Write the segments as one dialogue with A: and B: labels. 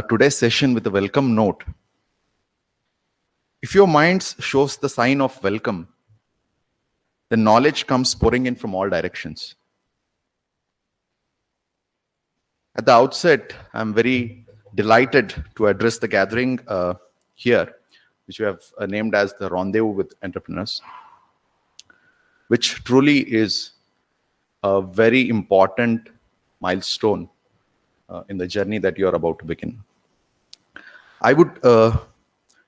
A: Today's session with a welcome note. If your mind shows the sign of welcome, then knowledge comes pouring in from all directions. At the outset, I'm very delighted to address the gathering here, which we have named as the Rendezvous with Entrepreneurs, which truly is a very important milestone in the journey that you are about to begin. I would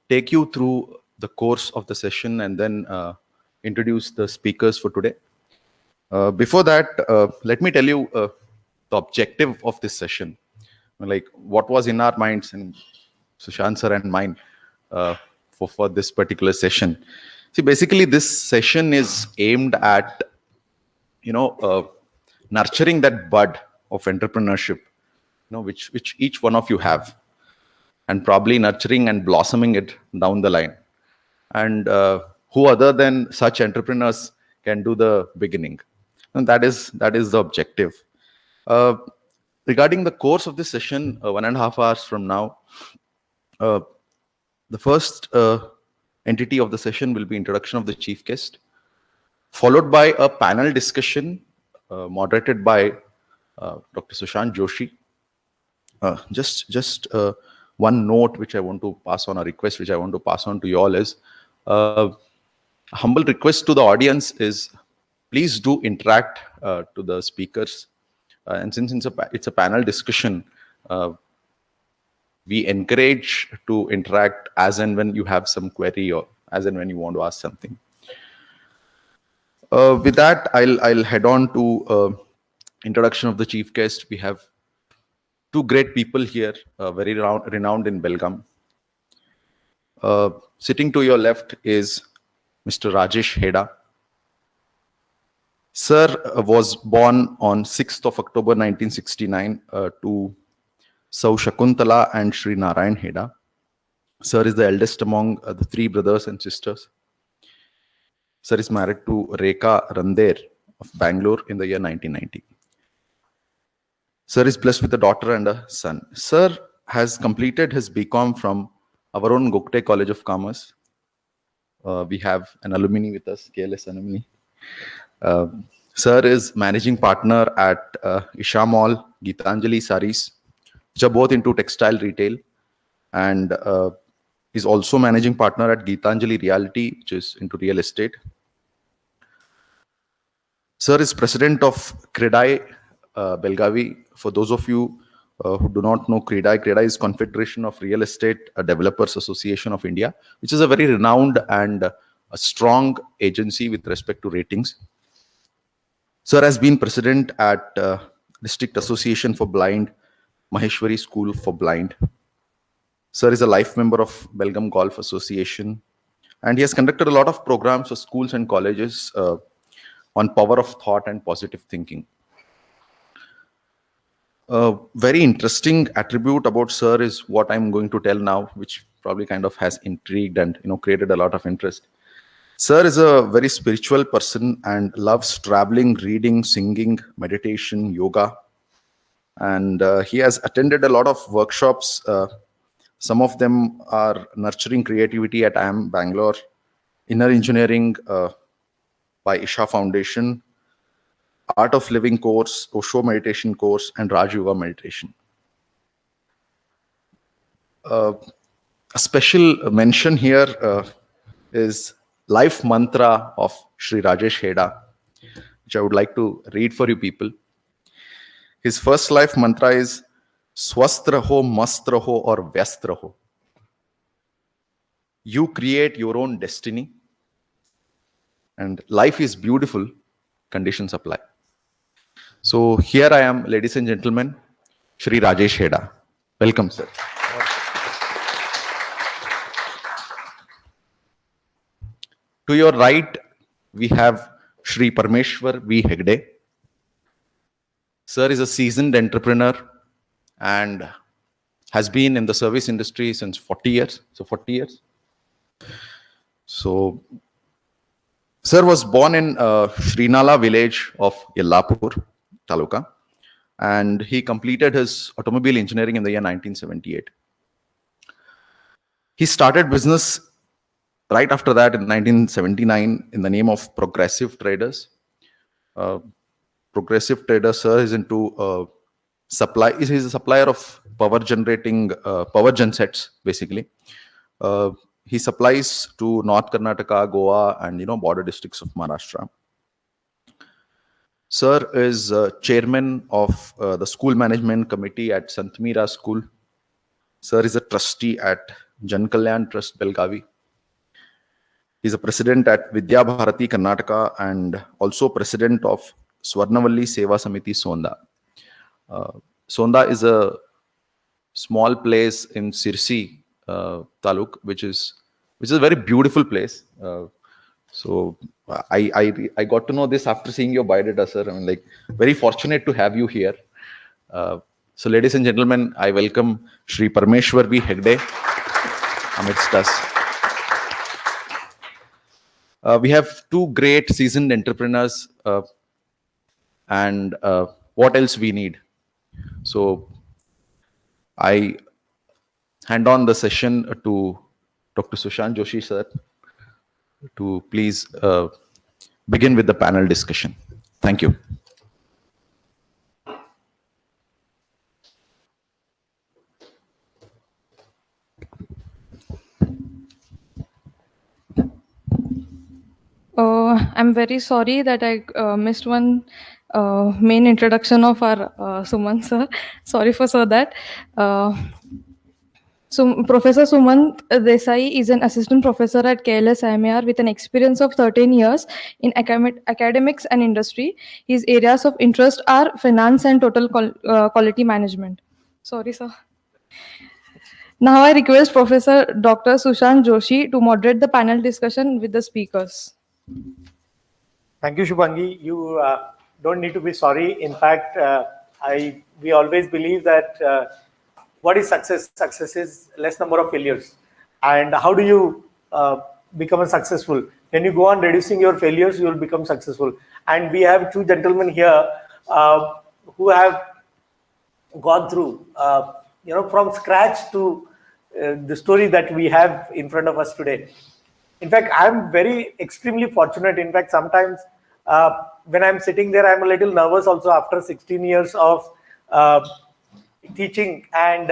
A: take you through the course of the session and then introduce the speakers for today. Before that, let me tell you the objective of this session, like what was in our minds and Sushant sir and mine for this particular session. See, basically this session is aimed at, nurturing that bud of entrepreneurship, which each one of you have, and probably nurturing and blossoming it down the line. And who other than such entrepreneurs can do the beginning? And that is the objective. Regarding the course of this session, 1.5 hours from now, the first entity of the session will be introduction of the chief guest, followed by a panel discussion moderated by Dr. Sushant Joshi. Just one note which I want to pass on, a request which I want to pass on to you all is, a humble request to the audience is, please do interact to the speakers. And since it's a panel discussion, we encourage to interact as and when you have some query or as and when you want to ask something. With that, I'll head on to introduction of the chief guest. We have two great people here, very renowned in Belgaum. Sitting to your left is Mr. Rajesh Heda. Sir was born on 6th of October 1969 to Sau Shakuntala and Sri Narayan Heda. Sir is the eldest among the three brothers and sisters. Sir is married to Rekha Rander of Bangalore in the year 1990. Sir is blessed with a daughter and a son. Sir has completed his BCom from our own Gokte College of Commerce. We have an alumni with us, KLS alumni. Sir is managing partner at Isha Mall, Geetanjali Sarees, which are both into textile retail, and is also managing partner at Geetanjali Realty, which is into real estate. Sir is president of CREDAI Belgavi. For those of you who do not know CREDAI is Confederation of Real Estate Developers Association of India, which is a very renowned and a strong agency with respect to ratings. Sir has been president at District Association for Blind, Maheshwari School for Blind. Sir is a life member of Belgaum Golf Association, and he has conducted a lot of programs for schools and colleges on power of thought and positive thinking. A very interesting attribute about Sir is what I'm going to tell now, which probably kind of has intrigued and created a lot of interest. Sir is a very spiritual person and loves traveling, reading, singing, meditation, yoga. And he has attended a lot of workshops. Some of them are Nurturing Creativity at IIM Bangalore, Inner Engineering by Isha Foundation, Art of Living course, Osho meditation course, and Raj Yoga meditation. A special mention here is life mantra of Sri Rajesh Heda, which I would like to read for you people. His first life mantra is Swasth raho, mast raho, or vyast raho. You create your own destiny, and life is beautiful, conditions apply. So here I am, ladies and gentlemen, Sri Rajesh Heda. Welcome, sir. To your right, we have Sri Parmeshwar V. Hegde. Sir is a seasoned entrepreneur and has been in the service industry since 40 years. So 40 years. So Sir was born in Srinala village of Yellapur Taluka. and he completed his automobile engineering in the year 1978. He started business right after that in 1979 in the name of Progressive Traders. Progressive Traders, sir, is into he's a supplier of power generating power gensets, basically. He supplies to North Karnataka, Goa, and border districts of Maharashtra. Sir is chairman of the school management committee at Sant Meera School. Sir is a trustee at Jan Kalyan Trust, Belgavi. He's a president at Vidya Bharati, Karnataka, and also president of Swarnavalli Seva Samiti, Sonda. Sonda is a small place in Sirsi Taluk, which is a very beautiful place. So I got to know this after seeing your biodata, sir. I mean, like, very fortunate to have you here. So, ladies and gentlemen, I welcome Shri Parameshwar V. Hegde amidst us. We have two great seasoned entrepreneurs, and what else we need? So, I hand on the session to Dr. Sushant Joshi, sir, to please begin with the panel discussion. Thank you.
B: I'm very sorry that I missed one main introduction of our Suman sir. Sorry for that. So Professor Sumant Desai is an assistant professor at KLS IMAR with an experience of 13 years in academics and industry. His areas of interest are finance and total quality management. Sorry, sir. Now I request Professor Dr. Sushant Joshi to moderate the panel discussion with the speakers.
C: Thank you, Shubhangi. You don't need to be sorry. In fact, we always believe that what is success? Success is less number of failures. And how do you become successful? When you go on reducing your failures, you will become successful. And we have two gentlemen here who have gone through, from scratch to the story that we have in front of us today. In fact, I'm extremely fortunate. In fact, sometimes when I'm sitting there, I'm a little nervous also after 16 years of teaching and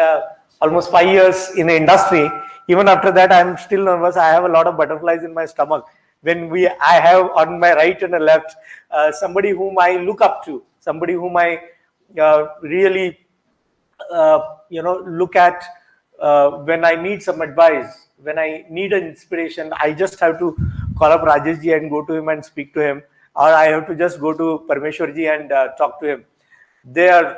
C: almost 5 years in the industry. Even after that, I'm still nervous. I have a lot of butterflies in my stomach. When I have on my right and the left somebody whom I look up to, somebody whom I really look at when I need some advice, when I need an inspiration. I just have to call up Rajesh ji and go to him and speak to him, or I have to just go to Parameshwar ji and talk to him. They are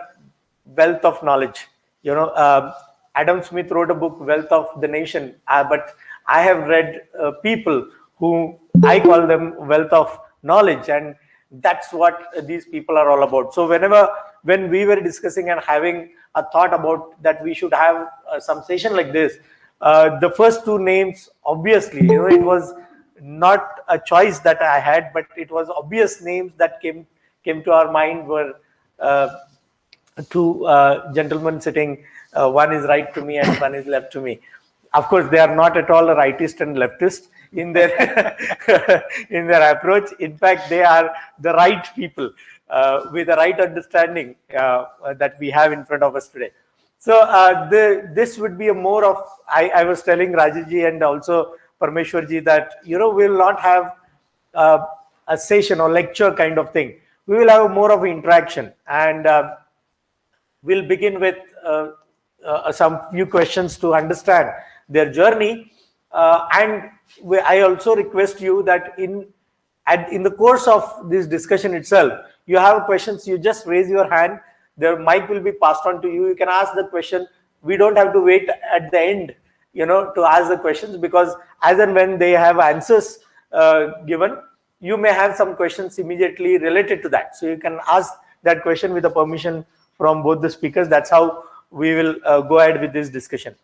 C: wealth of knowledge. Adam Smith wrote a book, Wealth of the Nation, but I have read people who I call them wealth of knowledge, and that's what these people are all about. So when we were discussing and having a thought about that we should have some session like this, the first two names, obviously, it was not a choice that I had, but it was obvious names that came to our mind were two gentlemen sitting. One is right to me and one is left to me. Of course, they are not at all a rightist and leftist in their in their approach. In fact, they are the right people with the right understanding that we have in front of us today. So this would be a more of, I was telling Rajesh ji and also Parameshwar ji that we will not have a session or lecture kind of thing. We will have more of an interaction, and we'll begin with some few questions to understand their journey. And I also request you that in the course of this discussion itself, you have questions, you just raise your hand. The mic will be passed on to you. You can ask the question. We don't have to wait at the end, to ask the questions, because as and when they have answers given, you may have some questions immediately related to that. So you can ask that question with the permission from both the speakers. That's how we will go ahead with this discussion.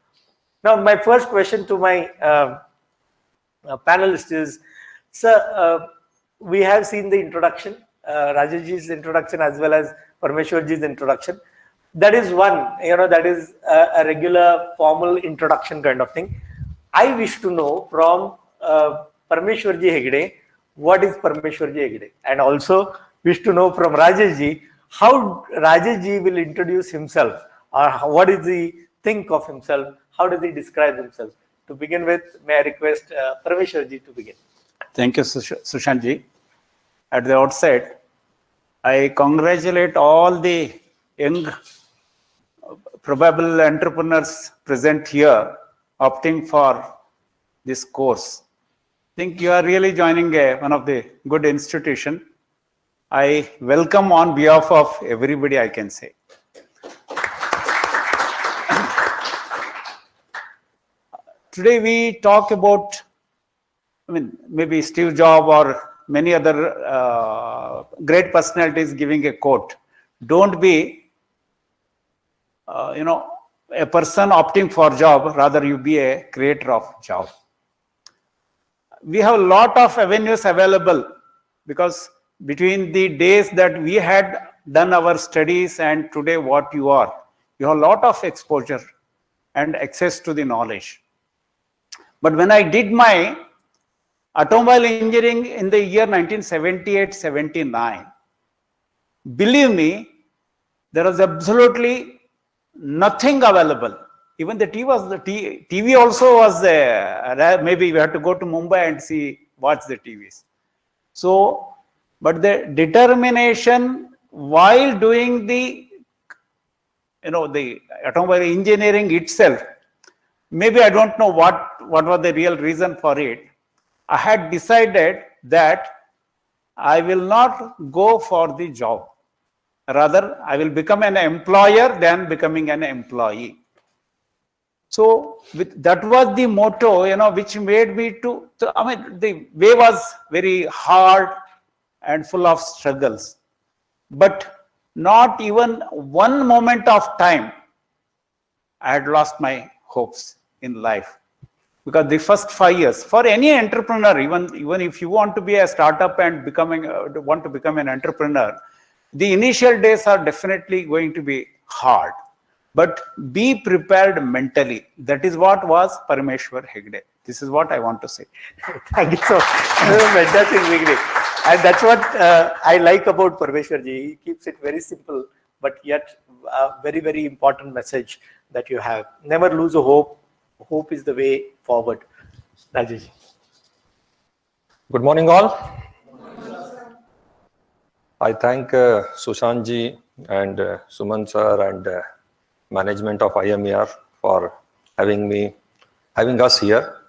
C: Now, my first question to my panelists is, sir, we have seen the introduction. Rajeshji's introduction as well as Parameshwarji's introduction. That is one, that is a regular formal introduction kind of thing. I wish to know from Parameshwarji Hegde, what is Parameshwarji Hegde? And also wish to know from Rajeshji, how Rajeshji will introduce himself, or what does he think of himself, how does he describe himself? To begin with, may I request Parameshwarji to begin.
D: Thank you, Sushantji. At the outset, I congratulate all the young probable entrepreneurs present here opting for this course. I think you are really joining one of the good institution. I welcome on behalf of everybody, I can say. Today we talk about, maybe Steve Jobs or many other great personalities giving a quote. Don't be, a person opting for job, rather you be a creator of job. We have a lot of avenues available, because between the days that we had done our studies and today what you have a lot of exposure and access to the knowledge. But when I did my automobile engineering in the year 1978-79, believe me, there was absolutely nothing available. Even the TV also was there. Maybe we had to go to Mumbai and watch the TVs. So, but the determination while doing the automobile engineering itself, maybe I don't know what was the real reason for it. I had decided that I will not go for the job. Rather, I will become an employer than becoming an employee. So that was the motto, which made me the way was very hard and full of struggles. But not even one moment of time I had lost my hopes in life. Because the first 5 years, for any entrepreneur, even if you want to be a startup and want to become an entrepreneur, the initial days are definitely going to be hard. But be prepared mentally. That is what was Parameshwar Hegde. This is what I want to say.
C: Thank you so much. Fantastic, Hegde. And that's what I like about Parameshwarji. He keeps it very simple, but yet a very, very important message that you have. Never lose a hope. Hope is the way forward. Rajesh.
E: Good morning, all. I thank Sushant ji and Suman sir and management of IMER for having us here.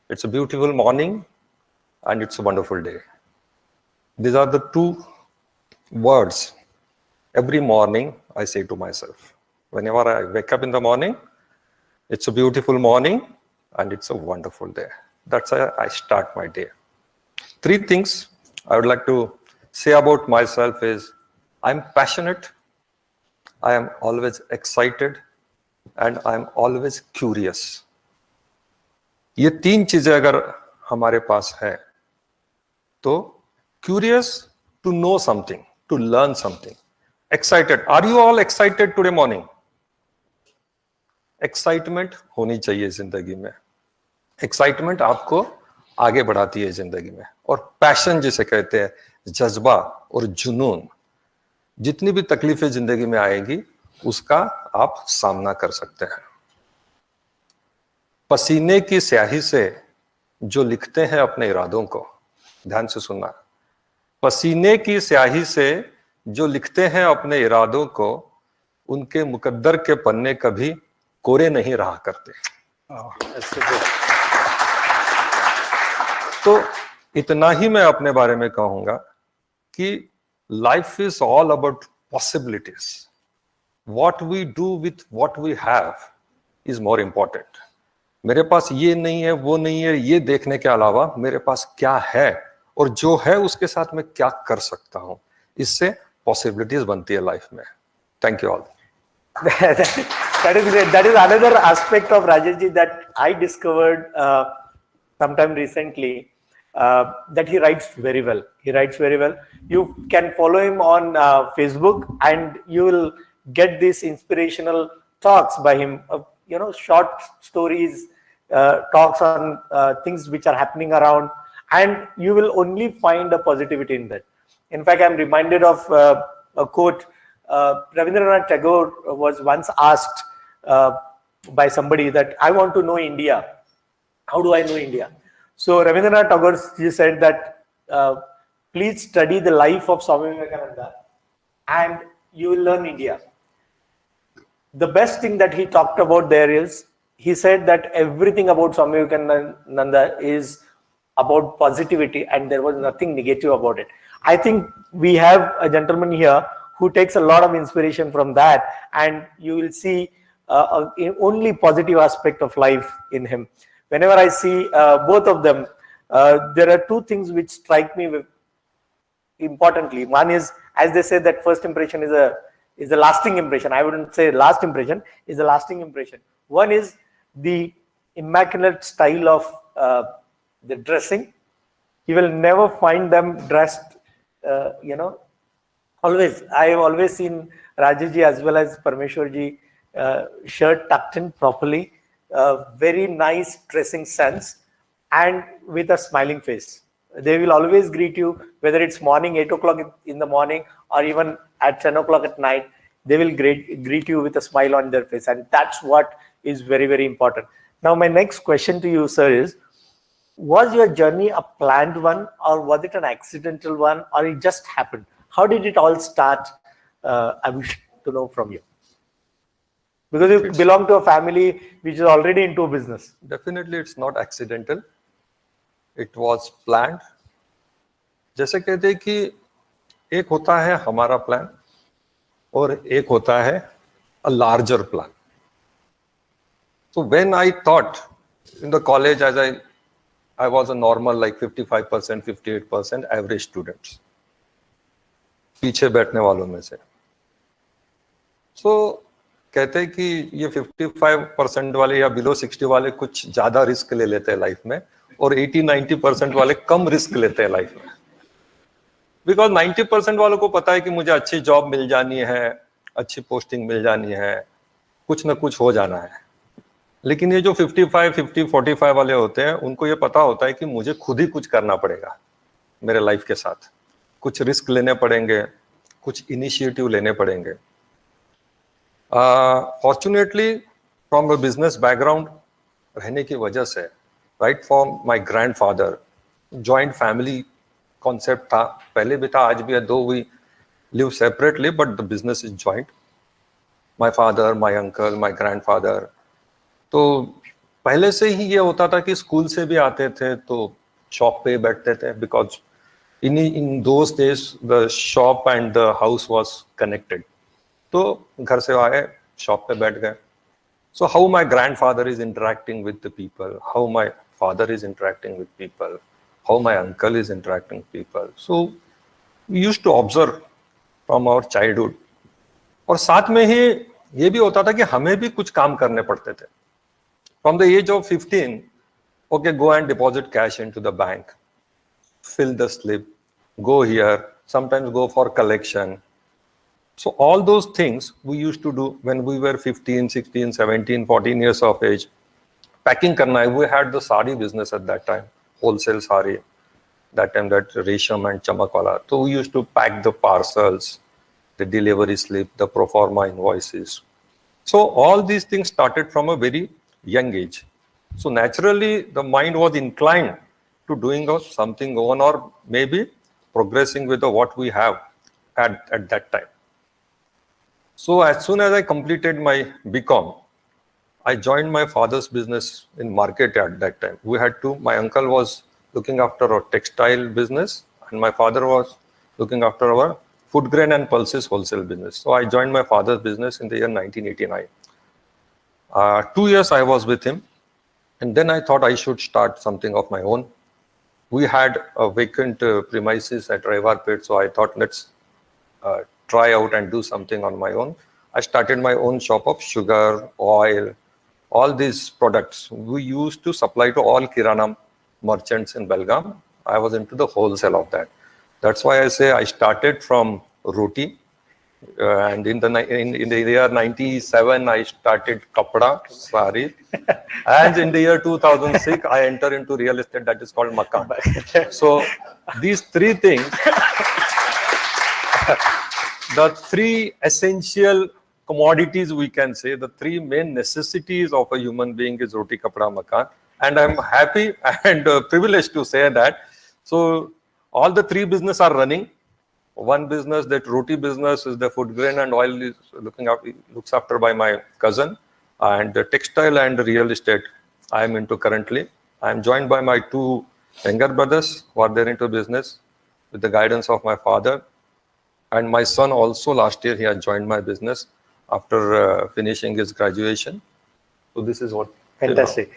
E: It's a beautiful morning and it's a wonderful day. These are the two words every morning I say to myself. Whenever I wake up in the morning, it's a beautiful morning and it's a wonderful day. That's how I start my day. 3 things I would like to say about myself is I'm passionate, I am always excited, and I am always curious. ये 3 चीजें अगर हमारे पास है तो curious to know something, to learn something. Excited. Are you all excited today morning? Excitement होनी चाहिए जिंदगी में. एक्साइटमेंट आपको आगे बढ़ाती है जिंदगी में. और पैशन जिसे कहते हैं, जज्बा और जुनून, जितनी भी तकलीफें जिंदगी में आएगी उसका आप सामना कर सकते हैं. पसीने की स्याही से जो लिखते हैं अपने इरादों को, ध्यान से सुनना, पसीने की स्याही से जो लिखते हैं अपने इरादों को, उनके मुकद्दर के पन्ने कभी कोरे नहीं रहा करते. तो इतना ही मैं अपने बारे में कहूंगा कि life is all about possibilities. What we do with what we have is more important. मेरे पास ये नहीं है, वो नहीं है, ये देखने के अलावा मेरे पास क्या है और जो है उसके साथ मैं क्या कर सकता हूं, इससे पॉसिबिलिटीज बनती है लाइफ में. Thank you all.
C: That is great. That is another aspect of Rajesh ji that I discovered sometime recently. that he writes very well. He writes very well. You can follow him on Facebook, and you will get these inspirational talks by him. Short stories, talks on things which are happening around, and you will only find a positivity in that. In fact, I'm reminded of a quote. Rabindranath Tagore was once asked by somebody that, I want to know India. How do I know India? So Rabindranath Tagore said that, please study the life of Swami Vivekananda and you will learn India. The best thing that he talked about there is, he said that everything about Swami Vivekananda is about positivity and there was nothing negative about it. I think we have a gentleman here who takes a lot of inspiration from that, and you will see only positive aspect of life in him. Whenever I see both of them, there are two things which strike me importantly. One is, as they say, that first impression is a lasting impression. I wouldn't say last impression, is a lasting impression. One is the immaculate style of the dressing. You will never find them dressed, always. I have always seen Rajesh ji as well as Parmeshwar ji shirt tucked in properly, very nice dressing sense, and with a smiling face. They will always greet you, whether it's morning, 8 o'clock in the morning, or even at 10 o'clock at night. They will greet you with a smile on their face, and that's what is very, very important. Now, my next question to you, sir, is, was your journey a planned one, or was it an accidental one, or it just happened? How did it all start? I wish to know from you. Because you belong to a family which is already into business.
E: Definitely it's not accidental. It was planned. जैसे कहते हैं कि एक होता है हमारा plan और एक होता है a larger plan. So when I thought in the college, as I was a normal like 55%, 58% average students. पीछे बैठने वालों में से. So कहते हैं कि ये 55% वाले या बिलो 60 वाले कुछ ज्यादा रिस्क ले लेते हैं लाइफ में, और 80-90% वाले कम रिस्क लेते हैं लाइफ में. बिकॉज 90% वालों को पता है कि मुझे अच्छी जॉब मिल जानी है, अच्छी पोस्टिंग मिल जानी है, कुछ ना कुछ हो जाना है. लेकिन ये जो 55, 50, 45 वाले होते हैं, उनको ये पता होता है कि मुझे खुद ही कुछ करना पड़ेगा मेरे लाइफ के साथ. कुछ रिस्क लेने पड़ेंगे, कुछ इनिशिएटिव लेने पड़ेंगे. Fortunately from a business background रहने की वजह से, right from my grandfather, joint family concept था, पहले भी था, आज भी है. Though we live separately but the business is joint. My father, my uncle, my grandfather. तो पहले से ही ये होता था कि स्कूल से भी आते थे तो शॉप पे बैठते थे, because in those days the shop and the house was connected. तो घर से आए, शॉप पे बैठ गए. So how my grandfather is interacting with the people, how my father is interacting with people, how my uncle is interacting with people. So we used to observe from our childhood. और साथ में ही ये भी होता था कि हमें भी कुछ काम करने पड़ते थे. From the age of 15, okay, go and deposit cash into the bank, fill the slip, go here, sometimes go for collection. So all those things we used to do when we were 15, 16, 17, 14 years of age. Packing karna hai, we had the sari business at that time, wholesale sari. That time that Resham and Chamakwala. So we used to pack the parcels, the delivery slip, the pro forma invoices. So all these things started from a very young age. So naturally the mind was inclined to doing something on, or maybe progressing with what we have at that time. So as soon as I completed my BCom, I joined my father's business in market at that time. We had two. My uncle was looking after our textile business and my father was looking after our food grain and pulses wholesale business. So I joined my father's business in the year 1989. 2 years I was with him, and then I thought I should start something of my own. We had a vacant premises at Raivarpet, so I thought let's try out and do something on my own. I started my own shop of sugar, oil, all these products. We used to supply to all Kirana merchants in Belgaum I was into the wholesale of that. That's why I say I started from roti. And in the year 97, I started kapda, sari. And in the year 2006, I entered into real estate that is called makan. So these three things, the three essential commodities, we can say, the three main necessities of a human being is roti, kapda, makan. And I'm happy and privileged to say that. So all the three business are running. One business, that roti business, is the food grain and oil is looks after by my cousin, and the textile and real estate I am into currently. I am joined by my two younger brothers who are there into business with the guidance of my father, and my son also last year he had joined my business after finishing his graduation. So this is what.
C: Fantastic.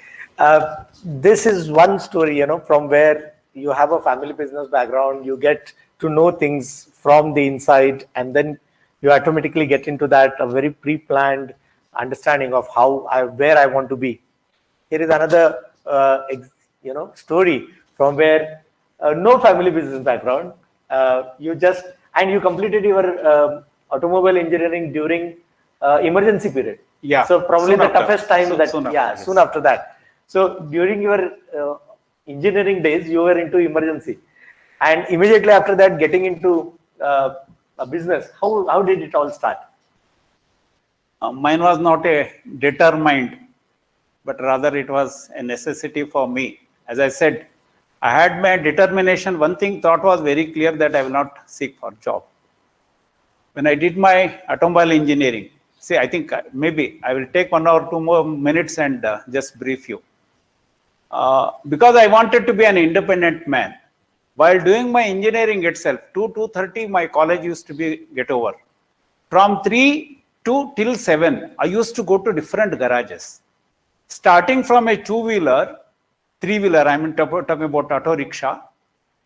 C: This is one story, from where you have a family business background, you get to know things from the inside, and then you automatically get into that a very pre-planned understanding of where I want to be. Here is another story from where no family business background. You completed your automobile engineering during emergency period.
D: Yeah.
C: So probably
D: soon
C: the
D: after.
C: toughest time soon after that. So during your engineering days, you were into emergency, and immediately after that, getting into a business. How did it all start?
D: Mine was not a determined, but rather it was a necessity for me. As I said, I had my determination. One thought was very clear, that I will not seek for job. When I did my automobile engineering, see, I think maybe I will take 1 or 2 more minutes and just brief you. Because I wanted to be an independent man. While doing my engineering itself, 2:30 my college used to be get over. From 3 till 7, I used to go to different garages. Starting from a two-wheeler, three-wheeler, I'm talking about auto rickshaw,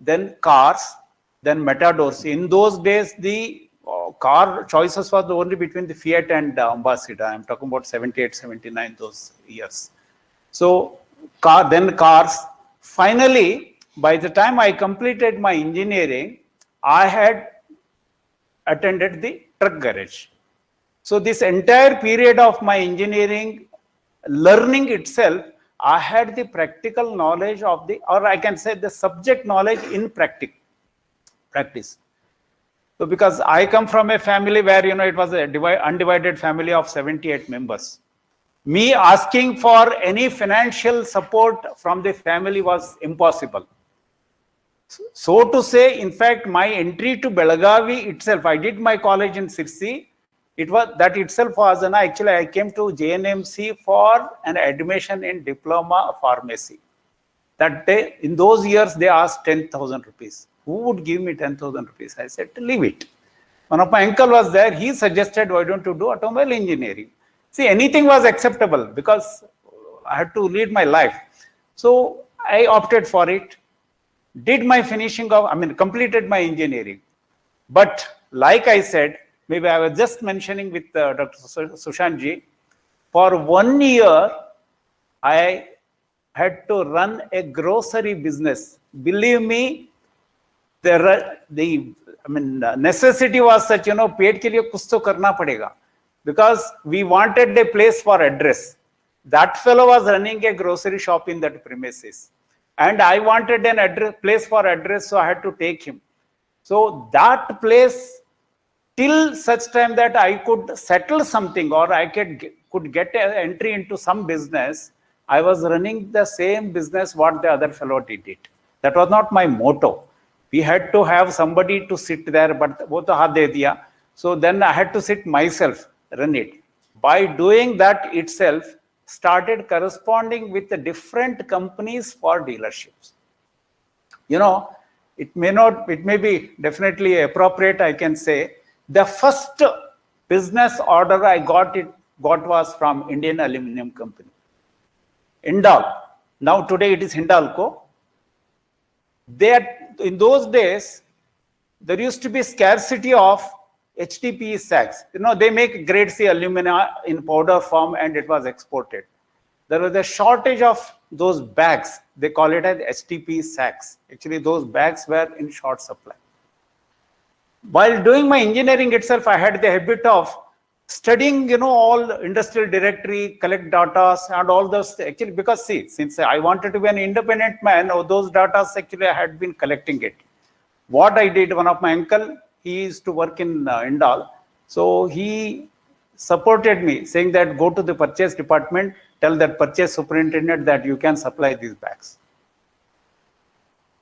D: then cars, then matadors. In those days, the car choices was only between the Fiat and Ambassador. I'm talking about 78, 79, those years. So then cars. Finally, by the time I completed my engineering, I had attended the truck garage. So this entire period of my engineering learning itself, I had the practical knowledge of or I can say the subject knowledge in practice. So because I come from a family where, it was a undivided family of 78 members. Me asking for any financial support from the family was impossible. So to say, in fact, my entry to Belagavi itself, I did my college in Sirsi. That itself was actually I came to JNMC for an admission in diploma pharmacy. That day, in those years, they asked 10,000 rupees. Who would give me 10,000 rupees? I said, leave it. One of my uncle was there. He suggested, why don't you do automobile engineering? See, anything was acceptable because I had to lead my life. So I opted for it. Did my completed my engineering. But like I said, maybe I was just mentioning with Dr. Sushantji, for 1 year, I had to run a grocery business. Believe me, the necessity was such, paid ke liye kuch to karna padega. Because we wanted a place for address. That fellow was running a grocery shop in that premises. And I wanted an place for address, so I had to take him. So that place, till such time that I could settle something or I could get an entry into some business, I was running the same business what the other fellow did it. That was not my motto. We had to have somebody to sit there, but wo to haath de diya. So then I had to sit myself, run it. By doing that itself, started corresponding with the different companies for dealerships. It may be definitely appropriate, I can say. The first business order I got was from Indian Aluminum Company. Indal. Now today it is Hindalco. In those days, there used to be scarcity of HDPE sacks. They make grade C alumina in powder form and it was exported. There was a shortage of those bags, they call it as STP sacks. Actually, those bags were in short supply. While doing my engineering itself, I had the habit of studying, all industrial directory, collect data and all those. Actually, because see, since I wanted to be an independent man, those data actually I had been collecting it. What I did, one of my uncle, he used to work in Indal. So he supported me, saying that go to the purchase department, tell that purchase superintendent that you can supply these bags.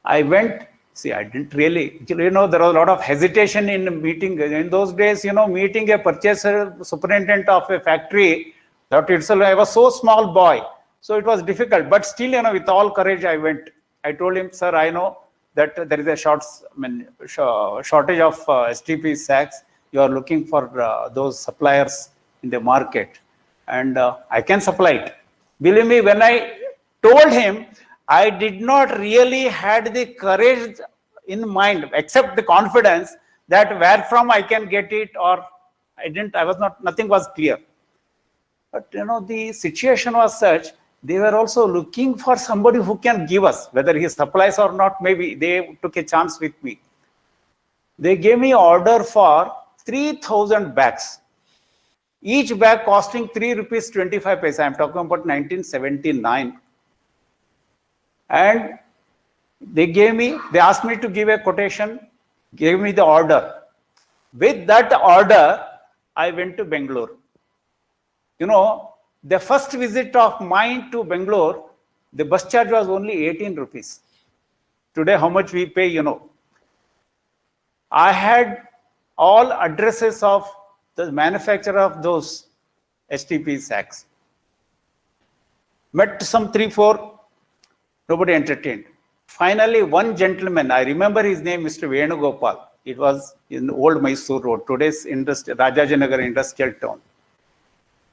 D: I went. See, I didn't really, there was a lot of hesitation in meeting. In those days, meeting a purchaser superintendent of a factory, that itself, I was so small boy. So it was difficult, but still, with all courage, I went. I told him, sir, I know that there is a shortage of STP sacks. You are looking for those suppliers in the market, and I can supply it. Believe me, when I told him, I did not really had the courage in mind, except the confidence that where from I can get it, or nothing was clear. But the situation was such, they were also looking for somebody who can give us, whether he supplies or not, maybe they took a chance with me. They gave me order for 3,000 bags. Each bag costing 3 rupees 25 paise. I'm talking about 1979. And they asked me to give a quotation, gave me the order. With that order, I went to Bangalore. The first visit of mine to Bangalore, the bus charge was only 18 rupees. Today, how much we pay, I had all addresses of the manufacturer of those STP sacks. Met some 3-4, nobody entertained. Finally, one gentleman, I remember his name, Mr. Venugopal. It was in Old Mysore Road, today's Rajajinagar Industrial Town.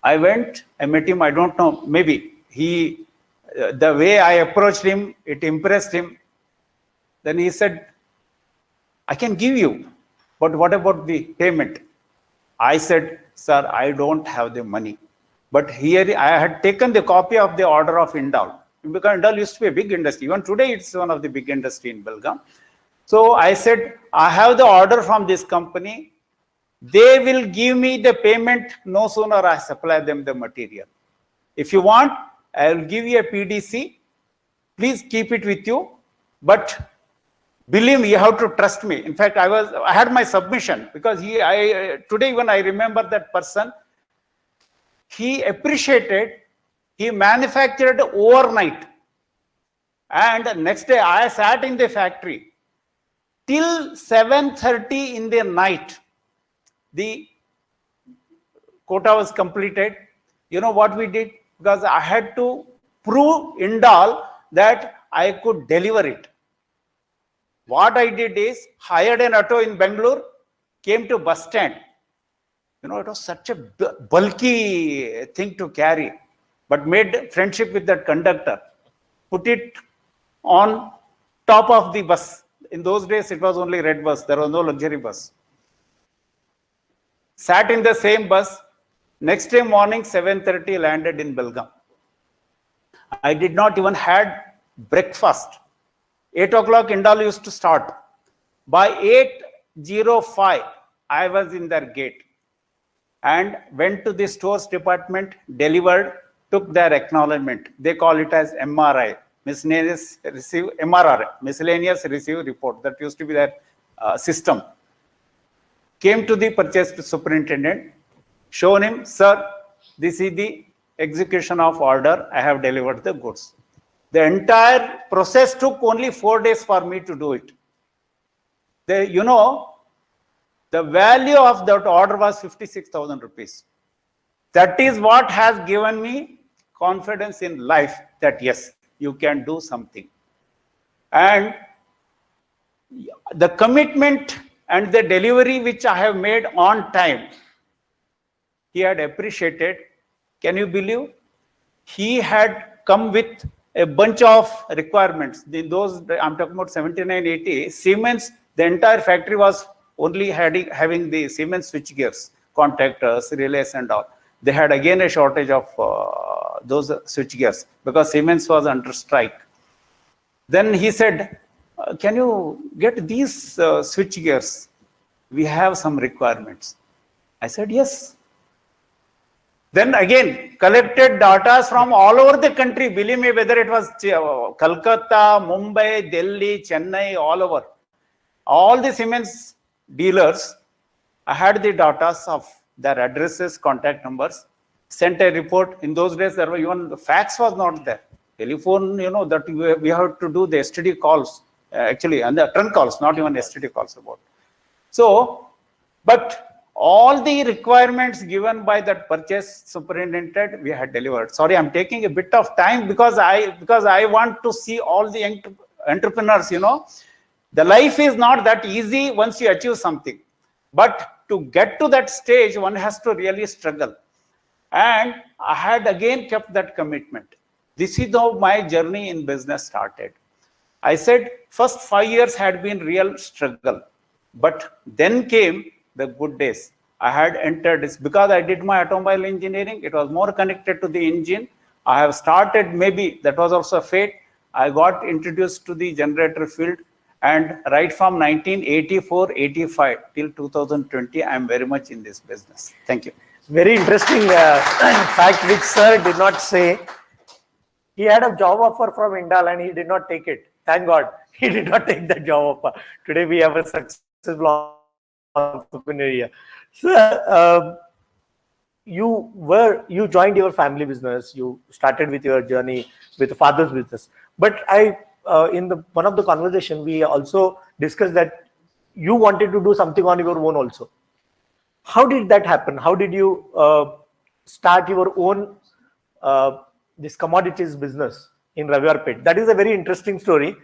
D: I went, I met him, I don't know, maybe the way I approached him, it impressed him. Then he said, I can give you, but what about the payment? I said, sir, I don't have the money. But here I had taken the copy of the order of Indal. Because Indal used to be a big industry. Even today, it's one of the big industry in Belgaum. So I said, I have the order from this company. They will give me the payment no sooner I supply them the material. If you want, I will give you a PDC. Please keep it with you. But believe me, you have to trust me. In fact, I had my submission because today when I remember that person, he appreciated. He manufactured overnight. And next day, I sat in the factory till 7:30 in the night. The quota was completed. You know what we did? Because I had to prove Indal that I could deliver it. What I did is hired an auto in Bangalore, came to bus stand. It was such a bulky thing to carry. But made friendship with that conductor, put it on top of the bus. In those days, it was only red bus. There was no luxury bus. Sat in the same bus. Next day morning, 7:30, landed in Belgaum. I did not even had breakfast. 8 o'clock, Indal used to start. By 8:05, I was in their gate and went to the stores department, delivered, took their acknowledgement. They call it as MRI, miscellaneous receive report. That used to be their system. Came to the purchase superintendent, shown him, sir, this is the execution of order. I have delivered the goods. The entire process took only 4 days for me to do it. The value of that order was 56,000 rupees. That is what has given me confidence in life that yes, you can do something. And the commitment and the delivery which I have made on time, he had appreciated. Can you believe? He had come with a bunch of requirements. In those, I'm talking about 79, 80, Siemens, the entire factory was only having the Siemens switch gears, contactors, relays and all. they had again a shortage of those switch gears because Siemens was under strike. Then he said, can you get these switch gears? We have some requirements. I said, yes. Then again, collected data from all over the country, believe me, whether it was Calcutta, Mumbai, Delhi, Chennai, all over. All the Siemens dealers, I had the data of their addresses, contact numbers, sent a report. In those days, there were even the fax was not there. Telephone, you know, that we have to do the STD calls, actually, and the trunk calls, not even STD calls about. So, but all the requirements given by that purchase superintendent, we had delivered. Sorry, I'm taking a bit of time because I want to see all the entrepreneurs, you know. The life is not that easy once you achieve something. But to get to that stage, one has to really struggle. And I had again kept that commitment. This is how my journey in business started. I said, first 5 years had been real struggle. But then came the good days. I had entered this because I did my automobile engineering. It was more connected to the engine. I have started, maybe that was also a fate. I got introduced to the generator field, and right from 1984-85 till 2020, I am very much in this business. Thank you.
C: Very interesting fact which sir did not say. He had a job offer from Indal and he did not take it. Thank God he did not take that job offer. Today we have a successful entrepreneur here. So, you joined your family business. You started with your journey with the father's business. But in one of the conversation, we also discussed that you wanted to do something on your own also. How did that happen? How did you start your own this commodities business in Ravivarpet? That is a very interesting story.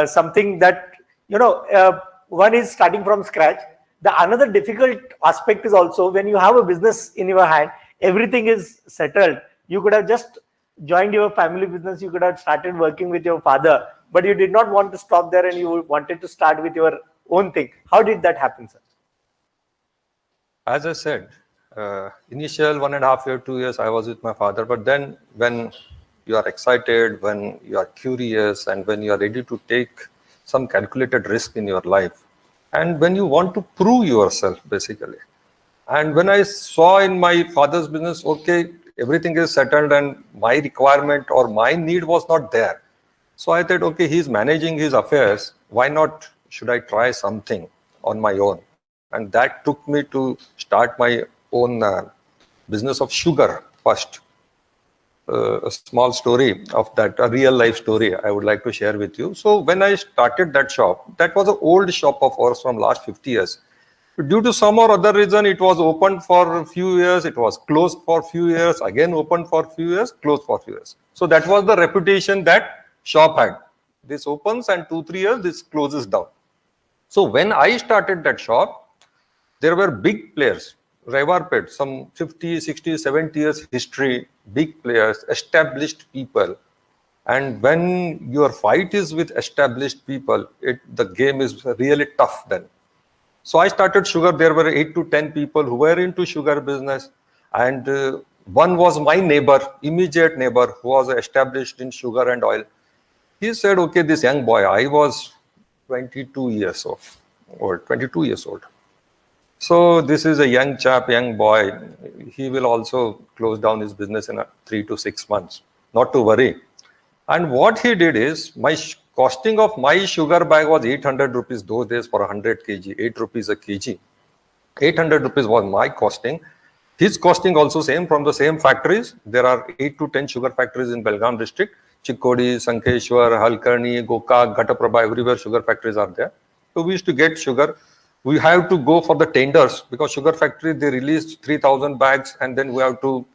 C: Something that, you know, one is starting from scratch. The another difficult aspect is also when you have a business in your hand, everything is settled. You could have just joined your family business. You could have started working with your father, but you did not want to stop there and you wanted to start with your own thing. How did that happen, sir?
E: As I said, initial 1.5 years, 2 years, I was with my father. But then when you are excited, when you are curious, and when you are ready to take some calculated risk in your life, and when you want to prove yourself, basically. And when I saw in my father's business, okay, everything is settled and my requirement or my need was not there. So I thought, okay, he's managing his affairs. Why not should I try something on my own? And that took me to start my own business of sugar first. A small story of that, a real life story I would like to share with you. So when I started that shop, that was an old shop of ours from last 50 years. Due to some or other reason, it was open for a few years, it was closed for a few years, again opened for a few years, closed for a few years. So that was the reputation that shop had. This opens and 2-3 years, this closes down. So when I started that shop, there were big players. Ravivarpet, some 50, 60, 70 years history, big players, established people. And when your fight is with established people, the game is really tough then. So I started sugar. There were 8 to 10 people who were into sugar business. And one was my neighbor, immediate neighbor, who was established in sugar and oil. He said, okay, this young boy, I was 22 years old. So this is a young chap, young boy. He will also close down his business in 3 to 6 months. Not to worry. And what he did is, my costing of my sugar bag was 800 rupees those days for 100 kg, 8 rupees a kg. 800 rupees was my costing. His costing also same from the same factories. There are 8 to 10 sugar factories in Belgaum district. Chikkodi, Sankeshwar, Halkarni, Gokak, Ghataprabha, everywhere sugar factories are there. So we used to get sugar. We have to go for the tenders because sugar factory, they released 3,000 bags and then we have to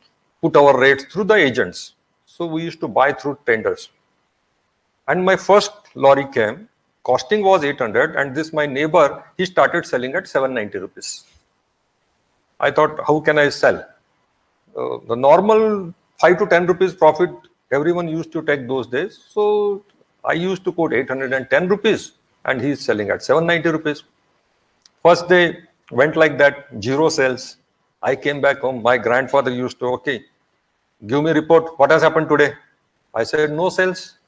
E: put our rates through the agents. So we used to buy through tenders. And my first lorry came, costing was 800 and this my neighbor, he started selling at 790 rupees. I thought, how can I sell? The normal 5 to 10 rupees profit, everyone used to take those days. So I used to quote 810 rupees and he's selling at 790 rupees. First day went like that, 0 sales. I came back home. My grandfather used to, okay, give me report. What has happened today? I said, no sales.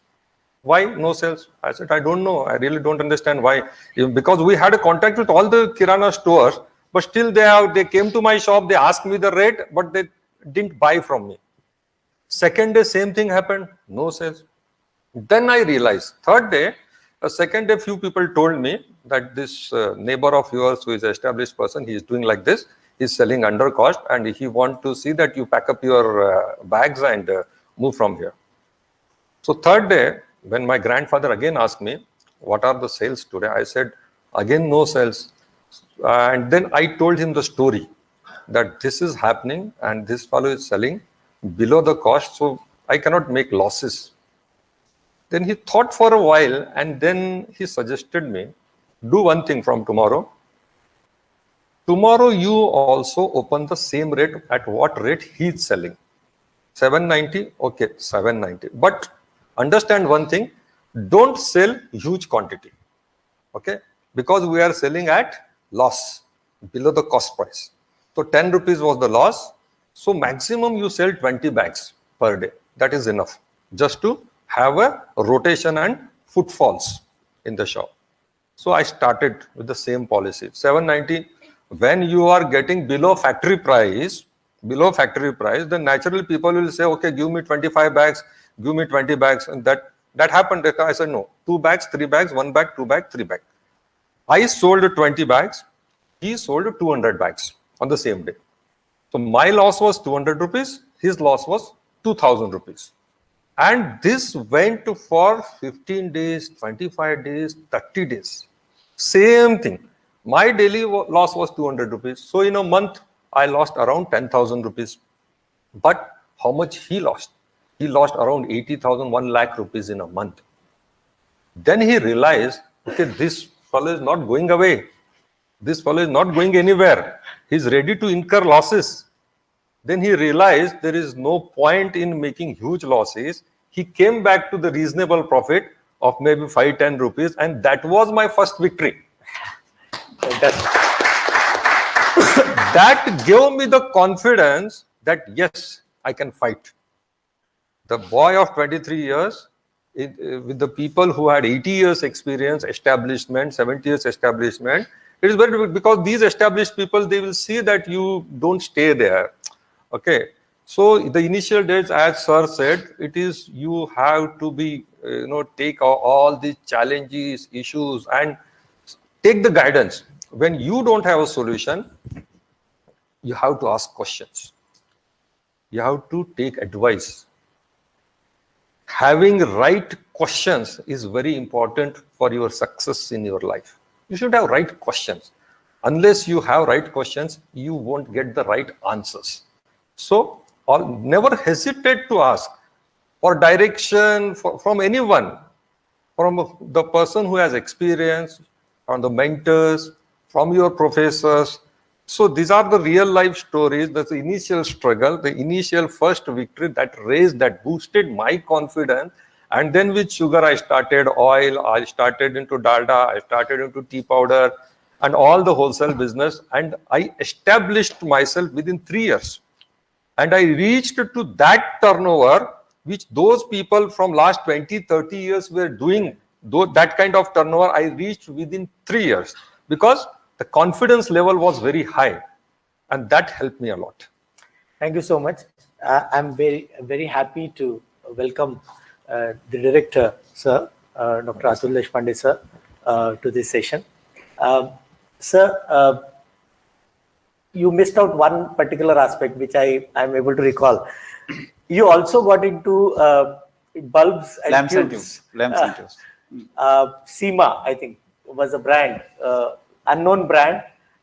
E: Why no sales? I said, I don't know. I really don't understand why. Because we had a contact with all the Kirana stores, but still they came to my shop, they asked me the rate, but they didn't buy from me. Second day, same thing happened, no sales. Then I realized, third day, second day, few people told me that this neighbor of yours who is an established person, he is doing like this, he's selling under cost and he want to see that you pack up your bags and move from here. So third day, when my grandfather again asked me, what are the sales today? I said, again, no sales. And then I told him the story that this is happening and this fellow is selling below the cost, so I cannot make losses. Then he thought for a while and then he suggested me, do one thing from tomorrow. Tomorrow you also open the same rate at what rate he is selling. 790, okay, 790. But understand one thing, don't sell huge quantity, okay? Because we are selling at loss, below the cost price. So 10 rupees was the loss. So maximum you sell 20 bags per day. That is enough just to have a rotation and footfalls in the shop. So I started with the same policy, 790. When you are getting below factory price, then naturally people will say, okay, give me 25 bags, give me 20 bags. And that happened. I said, no, 2 bags, 3 bags, 1 bag, 2 bags, 3 bags. I sold 20 bags. He sold 200 bags on the same day. So my loss was 200 rupees. His loss was 2000 rupees. And this went for 15 days, 25 days, 30 days. Same thing. My daily loss was 200 rupees. So in a month, I lost around 10,000 rupees. But how much he lost? He lost around 80,000, 1 lakh rupees in a month. Then he realized, okay, this fellow is not going away. This fellow is not going anywhere. He's ready to incur losses. Then he realized there is no point in making huge losses. He came back to the reasonable profit of maybe 5-10 rupees. And that was my first victory. That gave me the confidence that yes, I can fight. The boy of 23 years, with the people who had 80 years experience, establishment, 70 years establishment, it is very difficult because these established people, they will see that you don't stay there. Okay. So the initial days, as sir said, it is you have to be, take all these challenges, issues and take the guidance. When you don't have a solution, you have to ask questions. You have to take advice. Having right questions is very important for your success in your life. You should have right questions. Unless you have right questions, you won't get the right answers. So never hesitate to ask for direction from anyone, from the person who has experience, from the mentors, from your professors. So these are the real life stories. That's the initial struggle, the initial first victory that raised, that boosted my confidence. And then with sugar, I started oil, I started into dalda, I started into tea powder and all the wholesale business. And I established myself within 3 years. And I reached to that turnover, which those people from last 20, 30 years were doing, that kind of turnover I reached within 3 years. Because the confidence level was very high and that helped me a lot.
C: Thank you so much. I'm very, very happy to welcome the director, sir, Dr. Atul Deshpande, sir, to this session. Sir, you missed out one particular aspect which I am able to recall. You also got into bulbs and
D: Lamps and
C: tubes.
D: tubes. Lamps and tubes.
C: SEMA, I think, was a brand, unknown brand.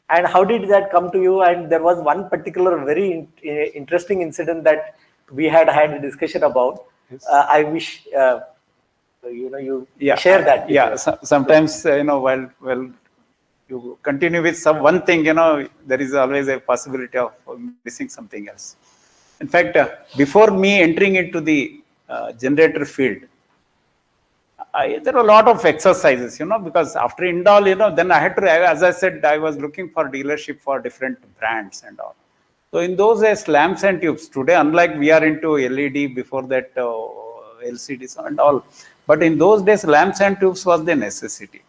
C: And how did that come to you? And there was one particular very interesting incident that we had a discussion about.
D: Yes.
C: I wish you share that.
D: Yeah, sometimes while you continue with one thing, there is always a possibility of missing something else. In fact, before me entering into the generator field, there were a lot of exercises, because after Indol, then I had to, as I said, I was looking for dealership for different brands and all. So in those days, lamps and tubes. Today, unlike we are into LED, before that LCDs and all. But in those days, lamps and tubes was the necessity.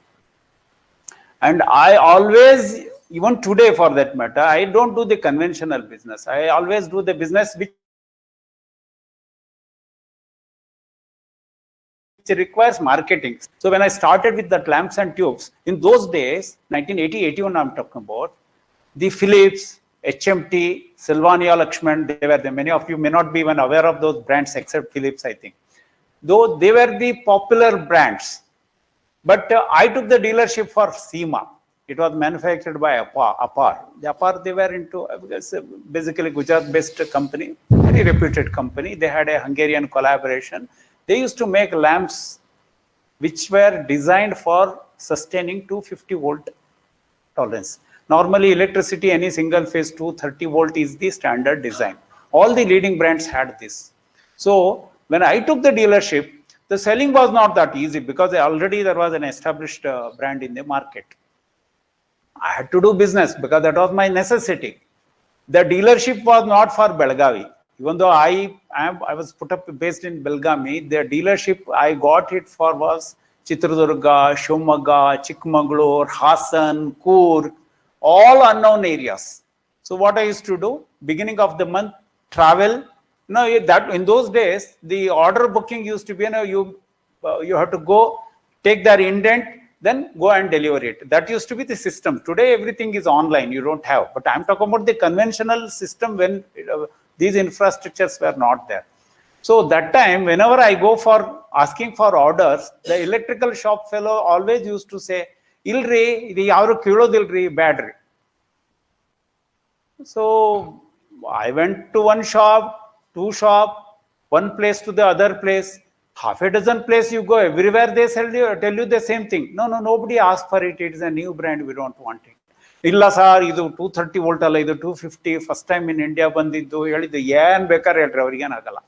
D: And I always, even today for that matter, I don't do the conventional business. I always do the business which requires marketing. So when I started with the lamps and tubes, in those days, 1980, 81 I'm talking about, the Philips, HMT, Sylvania Lakshman, they were the, many of you may not be even aware of those brands except Philips, I think. Though they were the popular brands. But I took the dealership for SEMA. It was manufactured by APAR. The APAR, they were into, basically Gujarat-based company, very reputed company. They had a Hungarian collaboration. They used to make lamps which were designed for sustaining 250 volt tolerance. Normally, electricity, any single phase 230 volt is the standard design. All the leading brands had this. So when I took the dealership, the selling was not that easy because already there was an established brand in the market. I had to do business because that was my necessity. The dealership was not for Belgavi. Even though I was put up based in Belgavi, the dealership I got it for was Chitradurga, Shivamogga, Chikmagalur, Hassan, Coorg, all unknown areas. So what I used to do, beginning of the month, travel. That in those days, the order booking used to be, you have to go, take their indent, then go and deliver it. That used to be the system. Today, everything is online. You don't have. But I'm talking about the conventional system when these infrastructures were not there. So that time, whenever I go for asking for orders, the electrical shop fellow always used to say, "Ilri, the yaru kilodilri battery." So I went to one shop, two shop, one place to the other place, half a dozen place you go, everywhere they tell you the same thing. No, nobody asked for it. It is a new brand. We don't want it. Illa sir, idu 230 volt alla, idu 250. First time in India bandiddu, ಹೇಳಿದ್ದು ಏನ್ ಬೇಕಾದ್ರೆ ಹೇಳ್ರಿ ಅವರಿಗೇನು ಆಗಲ್ಲ.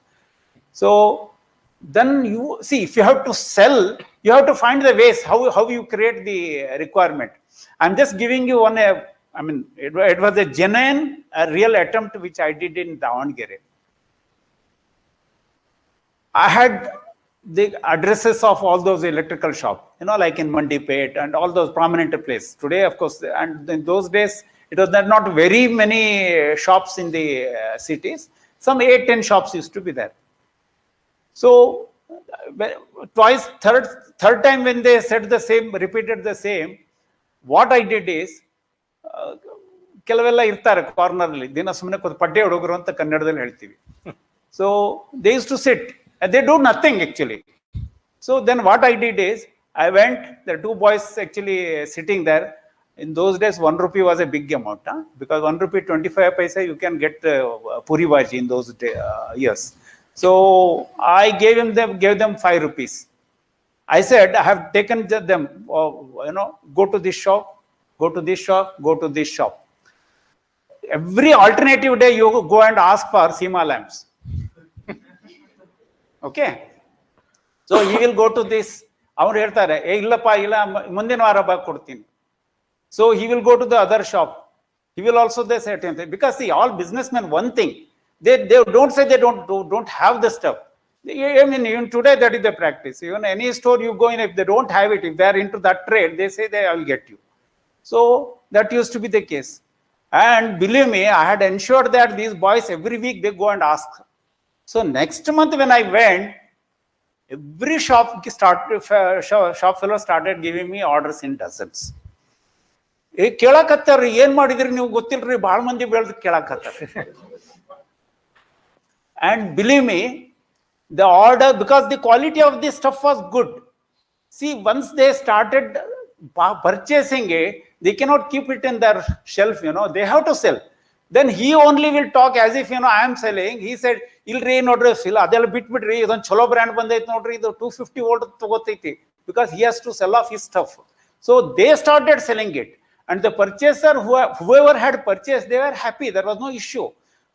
D: So then you see, if you have to sell, you have to find the ways how you create the requirement. I'm just giving you one. I mean, it was a genuine, real attempt which I did in Davangere. I had the addresses of all those electrical shops, like in Mandipet and all those prominent places. Today, of course, and in those days, it was not very many shops in the cities. Some 8-10 shops used to be there. So twice, third time when they said the same, repeated the same, what I did is, ಕೆಲವೆಲ್ಲ ಇರ್ತಾರೆ corner ಅಲ್ಲಿ ದಿನ ಸುಮ್ಮನೆ ಪಡ್ಡೆ ಹುಡುಗರು ಅಂತ ಕನ್ನಡದಲ್ಲಿ ಹೇಳ್ತೀವಿ. So they used to sit and they do nothing actually. So then what I did is, I went, there are two boys actually sitting there. In those days, 1 rupee was a big amount, because 1 rupee 25 paisa you can get puri bhaji in those years. So I gave them 5 rupees. I said, I have taken them, go to this shop, go to this shop, go to this shop. Every alternative day you go and ask for SEMA lamps. Okay. So he will go to this. ಅವನು ಹೇಳ್ತಾರೆ ಇಲ್ಲಪ್ಪ ಇಲ್ಲ ಮುಂದಿನ ವಾರ ಬಾ ಕೊಡ್ತೀನಿ. So he will go to the other shop. He will also say certain things. Because see, all businessmen, one thing, they don't say they don't have the stuff. I mean, even today that is the practice. Even any store you go in, if they don't have it, if they are into that trade, they say I will get you. So that used to be the case. And believe me, I had ensured that these boys every week they go and ask. So next month when I went, every shop fellow started giving me orders in dozens. ಕೇಳಕತ್ತಾರ ಏನ್ ಮಾಡಿದ್ರಿ ನೀವು ಗೊತ್ತಿಲ್ರಿ ಬಹಳ ಮಂದಿ ಬೆಳೆದು ಕೇಳಕತ್ತಾರ. And believe me, the order, because the quality of this stuff was good. See, once they started purchasing it, they cannot keep it in their shelf, they have to sell. Then he only will talk as if, I am selling. He said, ilri nodri adella bitbidri idon cholo brand bandait nodri idu 250 volt tagotiti, because he has to sell off his stuff. So they started selling it, and the purchaser, whoever had purchased, they were happy. There was no issue.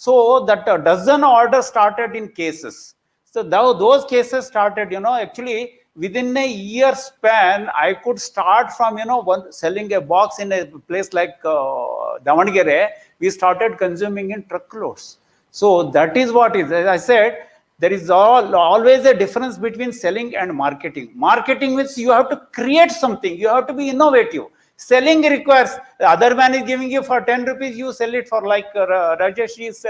D: So that dozen orders started in cases. So those cases started, actually within a year span, I could start from, selling a box in a place like Davangere. we started consuming in truckloads. So that is what is, as I said, there is always a difference between selling and marketing. Marketing means you have to create something, you have to be innovative. Selling requires, the other man is giving you for 10 rupees, you sell it for, like Rajesh is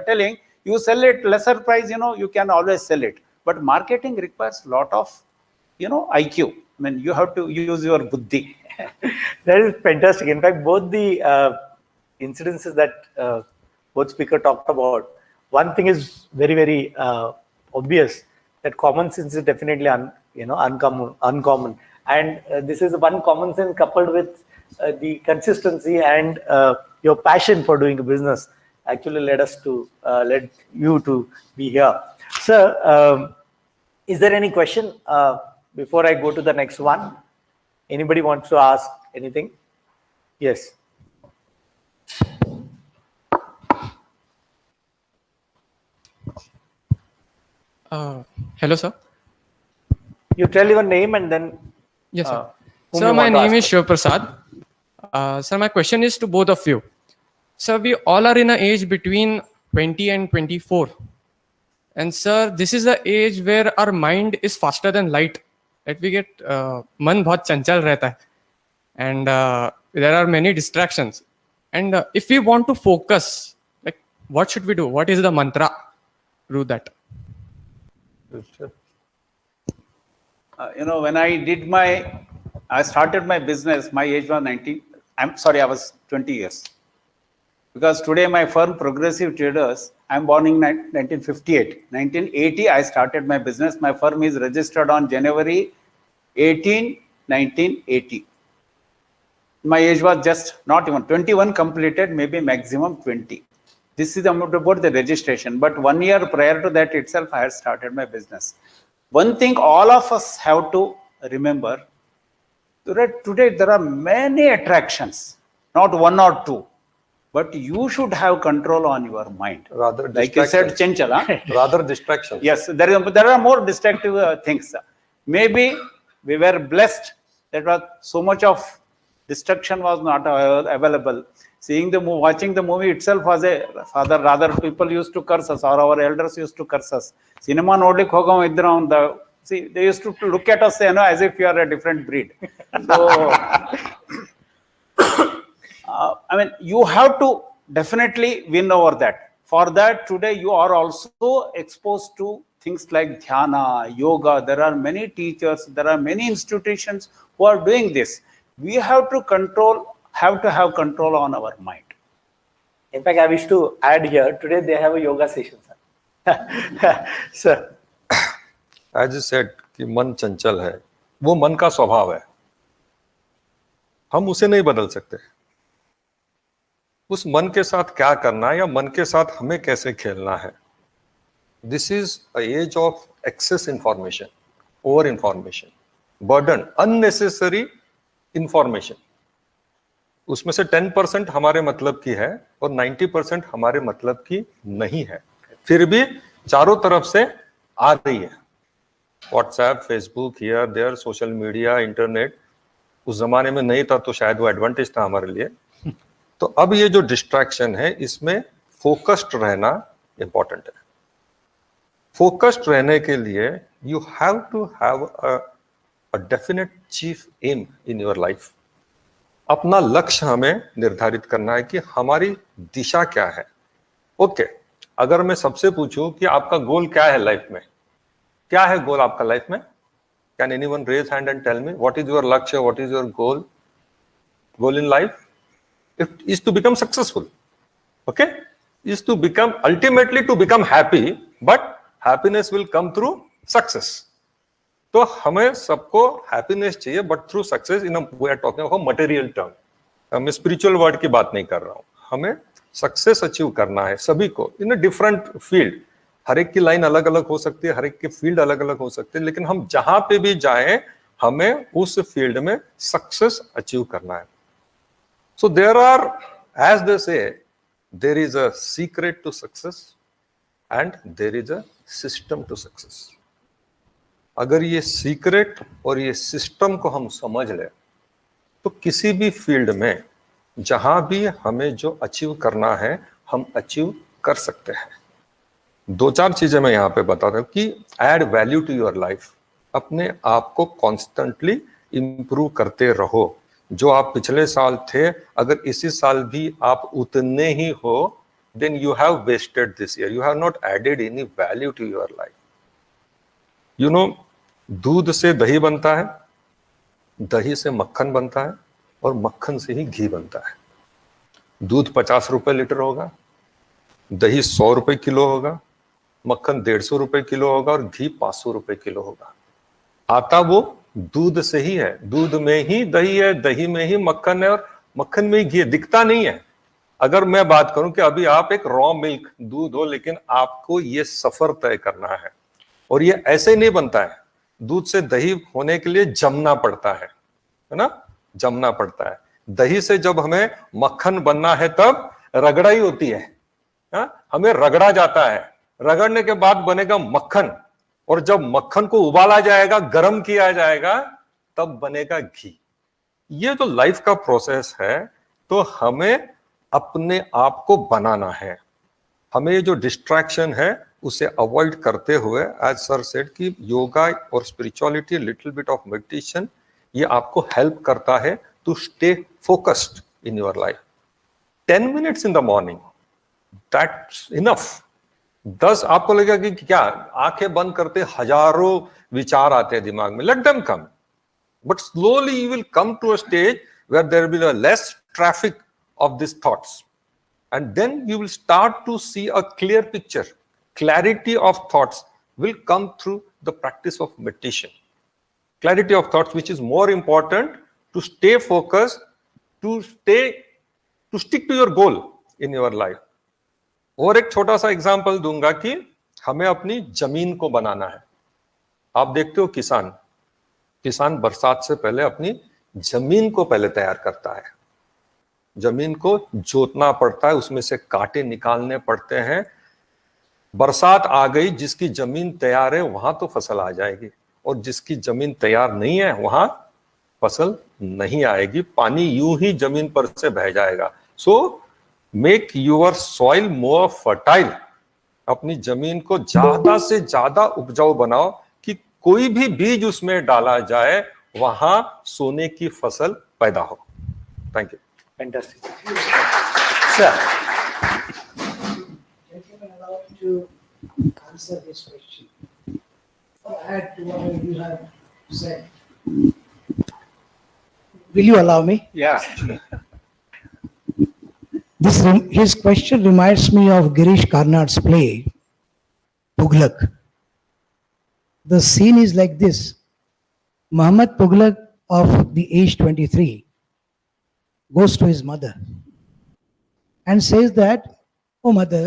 D: telling, you sell it lesser price, you can always sell it. But marketing requires a lot of, IQ. I mean, you have to use your buddhi.
C: That is fantastic. In fact, both the incidences that both speakers talked about, one thing is very, very obvious, that common sense is definitely uncommon. And this is one common sense coupled with the consistency and your passion for doing a business actually led you to be here. Sir, is there any question before I go to the next one? Anybody wants to ask anything? Yes.
F: Hello, sir.
C: You tell your name and then.
F: Yes, sir.
C: whom
F: Sir,
C: you
F: my
C: want to
F: name
C: ask
F: is Shiv Prasad. Sir, my question is to both of you. Sir, we all are in an age between 20 and 24. And sir, this is the age where our mind is faster than light. That we get man bahut chanchal rehta hai. And there are many distractions. And if we want to focus, like what should we do? What is the mantra to do that?
D: When I started my business, my age was 19. I was 20 years. Because today my firm Progressive Traders, I'm born in 1958. 1980, I started my business. My firm is registered on January 18, 1980. My age was just not even 21 completed, maybe maximum 20. This is about the registration. But 1 year prior to that itself, I had started my business. One thing all of us have to remember, today there are many attractions, not one or two, but you should have control on your mind.
E: Rather
D: like you said,
E: distractions.
D: Chanchal, huh?
E: Rather distractions.
D: Yes, there are more distractive things. Maybe we were blessed that was so much of distraction was not available. Watching the movie itself was rather people used to curse us, or our elders used to curse us. Cinema nodlik hogam see, they used to look at us, as if you are a different breed. So, I mean, you have to definitely win over that. For that, today you are also exposed to things like dhyana, yoga. There are many teachers, there are many institutions who are doing this. We have to have control on our mind.
C: In fact, I wish to add here, today they have a yoga session, sir. Sir.
E: As you said कि मन चंचल है, वो मन का स्वभाव है, हम उसे नहीं बदल सकते. उस मन के साथ क्या करना है या मन के साथ हमें कैसे खेलना है. This is an age of excess information, over information, burden, unnecessary information. उसमें से 10% हमारे मतलब की है और 90% हमारे मतलब की नहीं है, फिर भी चारों तरफ से आ रही है. WhatsApp, Facebook, here there, social media, internet. उस जमाने में नहीं था तो शायद वो एडवांटेज था हमारे लिए. तो अब ये जो डिस्ट्रैक्शन है, इसमें फोकस्ड रहना इंपॉर्टेंट है. फोकस्ड रहने के लिए you have to have a definite chief aim in your life. अपना लक्ष्य हमें निर्धारित करना है कि हमारी दिशा क्या है. ओके, अगर मैं सबसे पूछूं कि आपका गोल क्या है लाइफ में, क्या है गोल आपका लाइफ में? Can anyone raise hand and tell me what is your लक्ष्य, what is your goal in life? It is to become successful, okay? Is to become, ultimately to become happy, but happiness will come through success. तो हमें सबको happiness चाहिए, but through success in a, we are talking about material term. मैं spiritual word की बात नहीं कर रहा हूँ. हमें success achieve करना है सभी को in a different field. हर एक की लाइन अलग अलग हो सकती है, हर एक की फील्ड अलग अलग हो सकती है, लेकिन हम जहां पे भी जाएं हमें उस फील्ड में सक्सेस अचीव करना है. So there are, as they say, there is a secret to success and there is a system to success. अगर ये सीक्रेट और ये सिस्टम को हम समझ लें तो किसी भी फील्ड में जहां भी हमें जो अचीव करना है हम अचीव कर सकते हैं। दो चार चीजें मैं यहाँ पे बता रहा हूँ कि add value to your life, अपने आप को कॉन्स्टेंटली इंप्रूव करते रहो। जो आप पिछले साल थे, अगर इसी साल भी आप उतने ही हो, then you have wasted this year. You have not added any value to your life. You know, दूध से दही बनता है, दही से मक्खन बनता है और मक्खन से ही घी बनता है। दूध 50 रुपए लीटर होगा, दही 100 रुपए किलो होगा, मक्खन 150 रुपए किलो होगा और घी 500 रुपए किलो होगा। आता वो दूध से ही है, दूध में ही दही है, दही में ही मक्खन है और मक्खन में ही घी है, दिखता नहीं है। अगर मैं बात करूं कि अभी आप एक रॉ मिल्क दूध हो, लेकिन आपको ये सफर तय करना है और ये ऐसे नहीं बनता है। दूध से दही होने के लिए जमना पड़ता है ना, जमना पड़ता है। दही से जब हमें मक्खन बनना है तब रगड़ाई होती है, हमें रगड़ा जाता है, रगड़ने के बाद बनेगा मक्खन और जब मक्खन को उबाला जाएगा, गर्म किया जाएगा, तब बनेगा घी। ये जो लाइफ का प्रोसेस है, तो हमें अपने आप को बनाना है। हमें ये जो डिस्ट्रैक्शन है उसे अवॉइड करते हुए, एज सर सेड कि योगा और spirituality, little bit of meditation, ये आपको हेल्प करता है to stay focused in your life. 10 minutes in the morning, that's enough. 10 आपको लगेगा कि क्या आंखें बंद करते हजारों विचार आते हैं दिमाग में, let them come, but slowly you will come to a stage where there will be less traffic of these thoughts, and then you will start to see a clear picture. Clarity of thoughts will come through the practice of meditation. Clarity of thoughts, which is more important to stay focused, to stick to your goal in your life. और एक छोटा सा example दूंगा कि हमें अपनी जमीन को बनाना है। आप देखते हो किसान बरसात से पहले अपनी जमीन को पहले तैयार करता है। जमीन को जोतना पड़ता है, उसमें से कांटे निकालने पड़ते हैं। बरसात आ गई, जिसकी जमीन तैयार है वहां तो फसल आ जाएगी, और जिसकी जमीन तैयार नहीं है वहां फसल नहीं आएगी, पानी यूं ही जमीन पर से बह जाएगा। So make your soil more fertile. अपनी जमीन को ज्यादा से ज्यादा उपजाऊ बनाओ कि कोई भी बीज उसमें डाला जाए वहां सोने की फसल पैदा हो। Thank you.
C: Fantastic. Sir.
G: Gentlemen, allow me to answer this question. Or add to what you have said. Will you allow me?
D: Yeah.
G: His question reminds me of Girish Karnad's play, Tughlaq. The scene is like this. Muhammad Tughlaq, of the age 23, goes to his mother and says that, "Oh mother,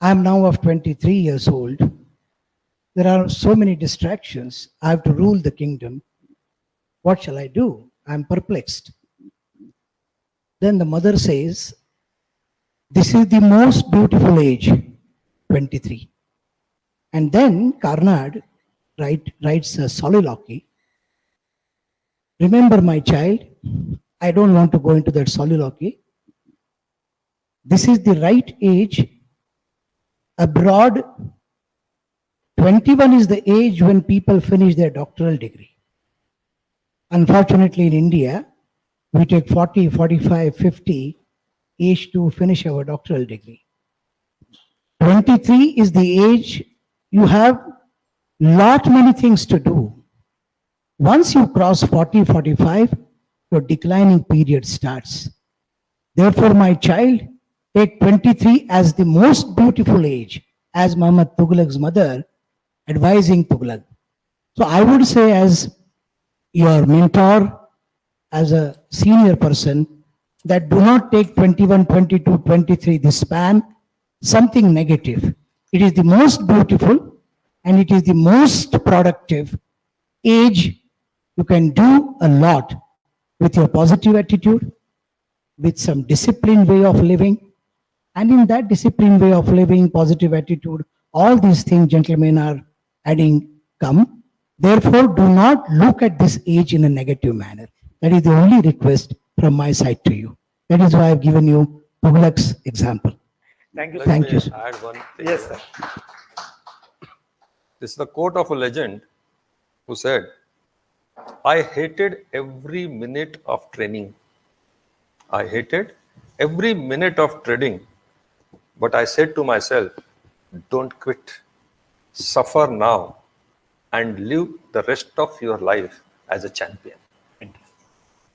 G: I am now of 23 years old. There are so many distractions. I have to rule the kingdom. What shall I do? I am perplexed." Then the mother says, "This is the most beautiful age, 23. And then Karnad writes a soliloquy. "Remember, my child, I don't want to go into that soliloquy. This is the right age. Abroad, 21 is the age when people finish their doctoral degree. Unfortunately, in India, we take 40, 45, 50 age to finish our doctoral degree. 23 is the age you have lot many things to do. Once you cross 40, 45, your declining period starts. Therefore, my child, take 23 as the most beautiful age," as Muhammad Tughlaq's mother advising Tughlaq. So I would say, as your mentor, as a senior person, that do not take 21, 22, 23, this span, something negative. It is the most beautiful and it is the most productive age. You can do a lot with your positive attitude, with some disciplined way of living. And in that disciplined way of living, positive attitude, all these things, gentlemen, are adding come. Therefore, do not look at this age in a negative manner. That is the only request from from my side to you. That is why I've given you Tughlaq's example.
C: Thank you.
E: Let
G: Thank
E: me
G: you, sir.
E: add one thing.
C: Yes, sir.
E: This is the quote of a legend who said, I hated every minute of training. I hated every minute of training. But I said to myself, don't quit. Suffer now and live the rest of your life as a champion.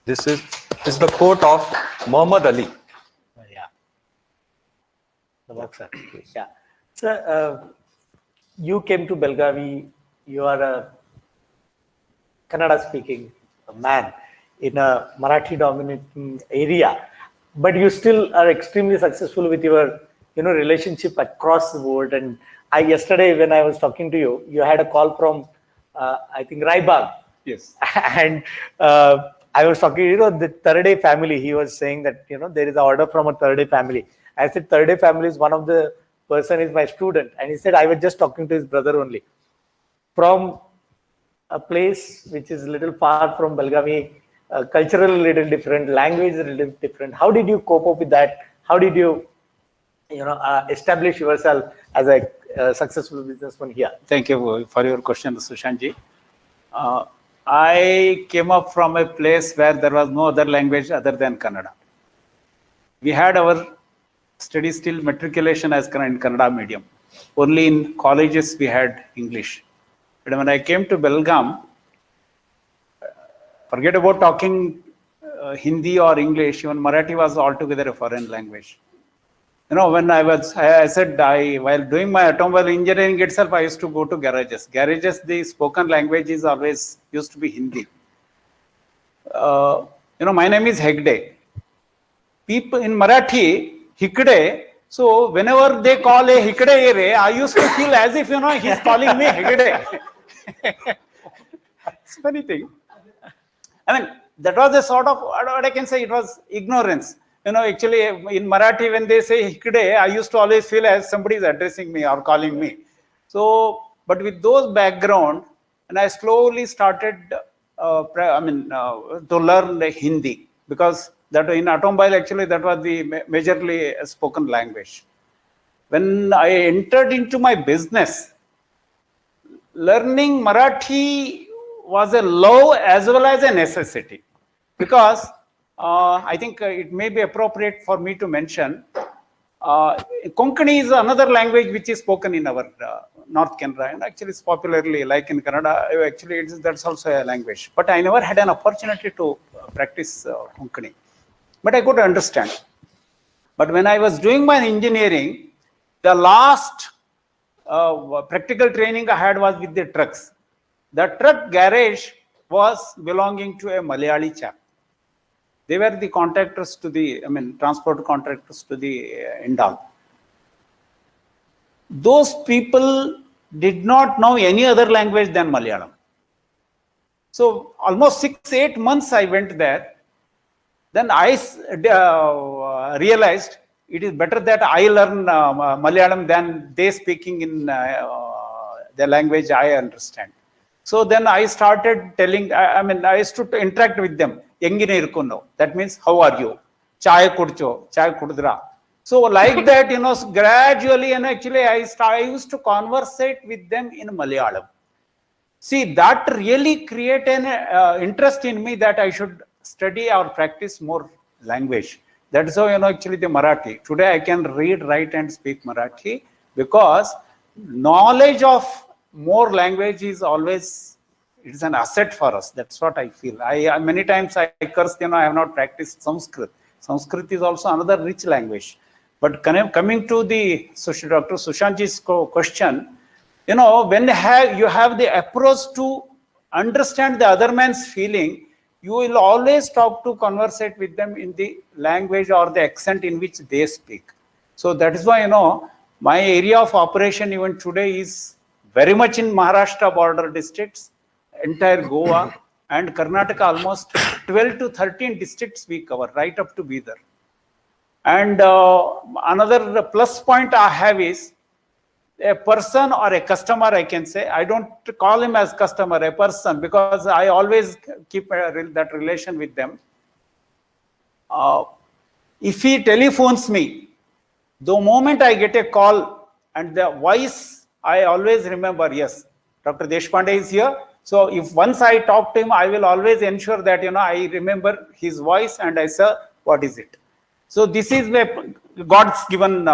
E: This is the quote of Muhammad Ali.
C: Yeah. The boxer. Yeah. Sir, you came to Belgavi. You are a Kannada-speaking man in a Marathi-dominating area, but you still are extremely successful with your, relationship across the board. And yesterday when I was talking to you, you had a call from, I think, Raibag.
D: Yes.
C: And I was talking, the Third family. He was saying that, there is an order from a Third family. I said, Third family is one of the person is my student. And he said, I was just talking to his brother only. From a place which is a little far from Belgavi, culturally a little different, language a little different. How did you cope up with that? How did you, establish yourself as a successful businessman here?
D: Thank you for your question, Sushantji. I came up from a place where there was no other language other than Kannada. We had our study still matriculation as in Kannada medium. Only in colleges we had English. But when I came to Belgaum, forget about talking Hindi or English, even Marathi was altogether a foreign language. When I said, while doing my automobile engineering itself, I used to go to garages. Garages, the spoken language is always used to be Hindi. My name is Hegde. People in Marathi, Hikde. So whenever they call a Hikde ere, I used to feel as if, he's calling me Hegde. It's a funny thing. I mean, that was a sort of, what I can say, it was ignorance. Actually, in Marathi, when they say Hikde, I used to always feel as somebody is addressing me or calling me. So, but with those background, and I slowly started, to learn the Hindi, because that in automobile, actually, that was the majorly spoken language. When I entered into my business, learning Marathi was a love as well as a necessity, because I think it may be appropriate for me to mention, Konkani is another language which is spoken in our North Canara, and actually it's popularly like in Kannada, actually that's also a language. But I never had an opportunity to practice Konkani, but I could understand. But when I was doing my engineering, the last practical training I had was with the trucks. The truck garage was belonging to a Malayali chap. They were the contractors to the, transport contractors to the Indal. Those people did not know any other language than Malayalam. So almost 6-8 months I went there. Then I realized it is better that I learn Malayalam than they speaking in the language I understand. So then I started telling, I used to interact with them. That means, how are you? Chai kudcho, chai kudra. So like that, gradually, and actually I used to conversate with them in Malayalam. See, that really created an interest in me that I should study or practice more language. That is how, actually the Marathi. Today I can read, write and speak Marathi, because knowledge of more language is always, it is an asset for us. That's what I feel. Many times I curse, I have not practiced Sanskrit. Sanskrit is also another rich language. But coming to the Dr. Sushantji's question, when you have the approach to understand the other man's feeling, you will always conversate with them in the language or the accent in which they speak. So that is why, my area of operation even today is very much in Maharashtra border districts, entire Goa and Karnataka, almost 12 to 13 districts we cover, right up to Bidar. And another plus point I have is, a person or a customer, I can say, I don't call him as customer, a person, because I always keep that relation with them. if he telephones me, the moment I get a call and the voice, I always remember, yes, Dr. Deshpande is here. So if once I talk to him, I will always ensure that, I remember his voice and I say, what is it? So this is God's given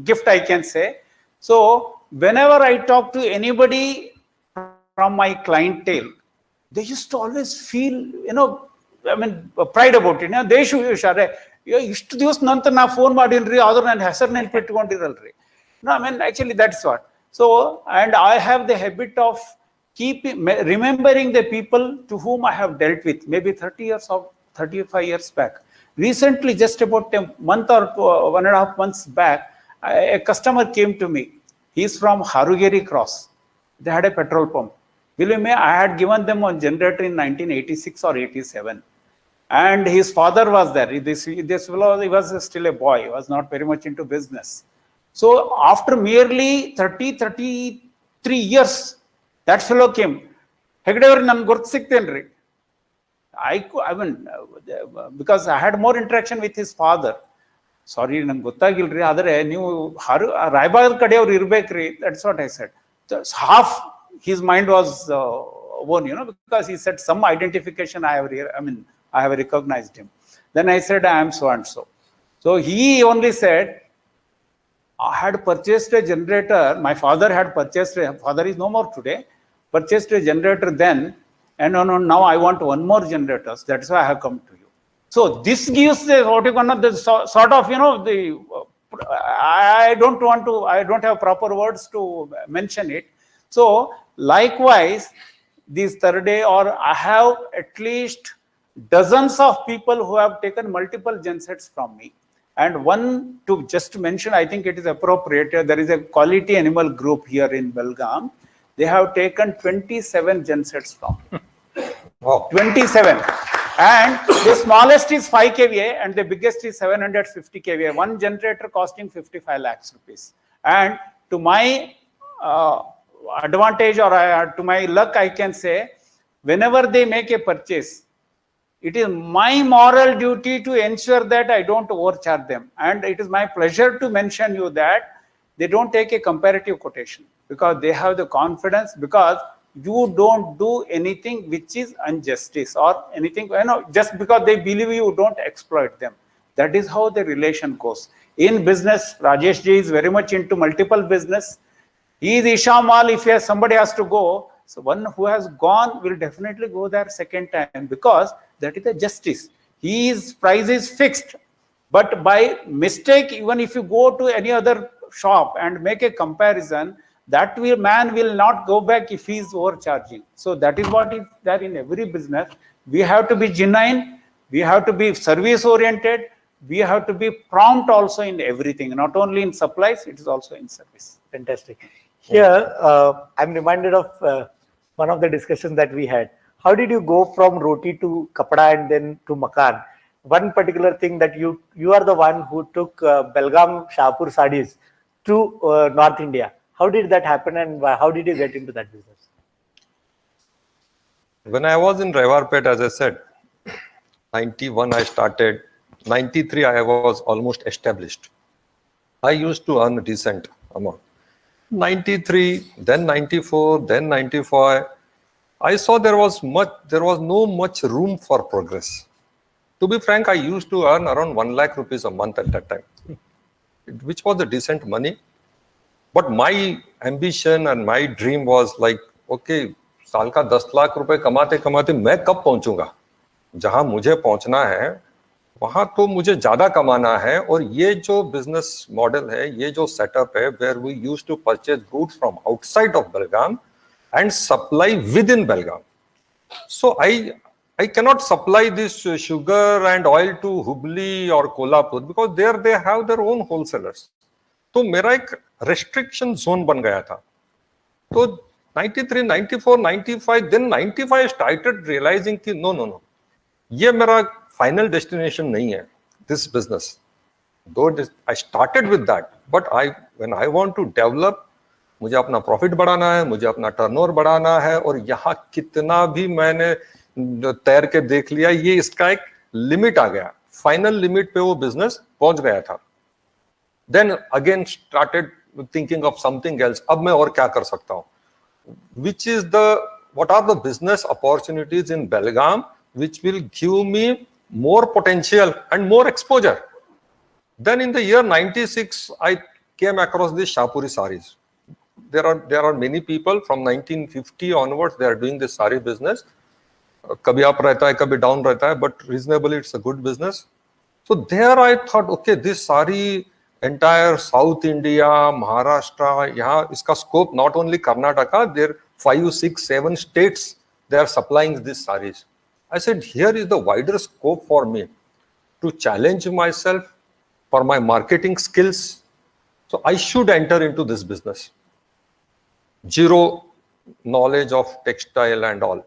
D: gift, I can say. So whenever I talk to anybody from my clientele, they used to always feel, pride about it. They should, ಇಷ್ಟು ದಿವಸ ನಂತರ ನಾ phone ಮಾಡಿನ್ರಿ, ಆದ್ರೂ ನನ್ನ ಹೆಸರು ನೆನಪಿಟ್ಕೊಂಡಿರಲ್ರಿ. Actually that's what. So, and I have the habit of remembering the people to whom I have dealt with, maybe 30 years or 35 years back. Recently, just about a month or 1.5 months back, a customer came to me. He's from Harugeri Cross. They had a petrol pump. Believe me, I had given them one generator in 1986 or 87. And his father was there. This fellow, he was still a boy. He was not very much into business. So after merely 33 years, that fellow came. Because I had more interaction with his father. Sorry, ನಂಗೆ ಗೊತ್ತಾಗಿಲ್ರಿ, ಆದರೆ ನೀವು ರಾಯಬಾಗದ ಕಡೆಯವ್ರು ಇರ್ಬೇಕ್ರಿ. That's what I said. Half his mind was won, because he said some identification I have recognized him. Then I said, I am so and so. So he only said, I had purchased a generator. My father had purchased, father is no more today, purchased a generator then, and now I want one more generators. That's why I have come to you. So this gives the sort of, I don't have proper words to mention it. So likewise, this third day, or I have at least dozens of people who have taken multiple gensets from me. And one, to just mention, I think it is appropriate, there is a quality animal group here in Belgaum. They have taken 27 gensets from me.
E: Wow.
D: 27. And the smallest is 5 kVA and the biggest is 750 kVA. One generator costing 55 lakhs rupees. And to my advantage, or to my luck, I can say, whenever they make a purchase, it is my moral duty to ensure that I don't overcharge them. And it is my pleasure to mention you that they don't take a comparative quotation, because they have the confidence, because you don't do anything which is injustice or anything, just because they believe you, don't exploit them. That is how the relation goes. In business, Rajesh ji is very much into multiple business. He is Ishamal. If somebody has to go, so one who has gone will definitely go there second time, because that is the justice. His price is fixed. But by mistake, even if you go to any other shop and make a comparison, that man will not go back if he is overcharging. So that is what is there in every business. We have to be genuine. We have to be service oriented. We have to be prompt also in everything, not only in supplies, it is also in service.
C: Fantastic. Here, I'm reminded of one of the discussions that we had. How did you go from roti to kapda and then to makan? One particular thing that you are the one who took Belgaum Shahpur sarees to North India. How did that happen, and how did you get into that business?
E: When I was in Revarpet, as I said, 91 I started, 93 I was almost established. I used to earn a decent amount. 93, then 94, then 95. I saw there was no much room for progress. To be frank, I used to earn around 1 lakh rupees a month at that time, which was a decent money. But my ambition and my dream was like, okay, साल का 10 लाख रुपए कमाते कमाते मैं कब पहुंचूंगा? जहां मुझे पहुंचना है वहां तो मुझे ज्यादा कमाना है. और ये जो बिजनेस मॉडल है, ये जो सेटअप है, where we used to purchase goods from outside of Belgaum and supply within Belgaum. So I cannot supply this sugar and oil to Hubli or Kolhapur, because there they have their own wholesalers. तो मेरा एक restriction zone बन गया था. तो 93, 94, 95, then 95 I started realizing कि no, ये मेरा final destination नहीं है, this business. Though I started with that, but when I want to develop, मुझे अपना प्रॉफिट बढ़ाना है, मुझे अपना टर्नओवर बढ़ाना है, और यहाँ कितना भी मैंने तैर के देख लिया, ये इसका एक लिमिट आ गया, फाइनल लिमिट पे वो बिजनेस पहुंच गया था. Then again started thinking of something else. अब मैं और क्या कर सकता हूँ, which is what are the business opportunities in Belgaum which will give me more potential and more exposure. Then in the year 96, I came across the Shahpuri saris. There are many people from 1950 onwards, they are doing this sari business. Kabhi up rehta hai, kabhi down rehta hai, but reasonably it's a good business. So there I thought, okay, this sari, entire South India, Maharashtra, यहाँ इसका scope not only Karnataka, there 5, 6, 7 states they are supplying these saris. I said, here is the wider scope for me to challenge myself for my marketing skills. So I should enter into this business. Zero knowledge of textile and all.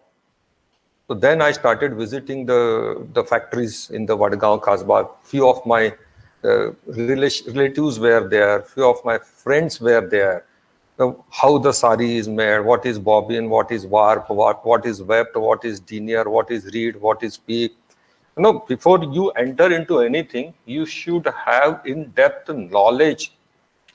E: So then I started visiting the factories in the Vadgaon Kasbah. Few of my relatives were there. Few of my friends were there. How the sari is made, what is bobbin, what is warp, what is webbed, what is denier, what is reed, what is peak. You know, before you enter into anything, you should have in-depth knowledge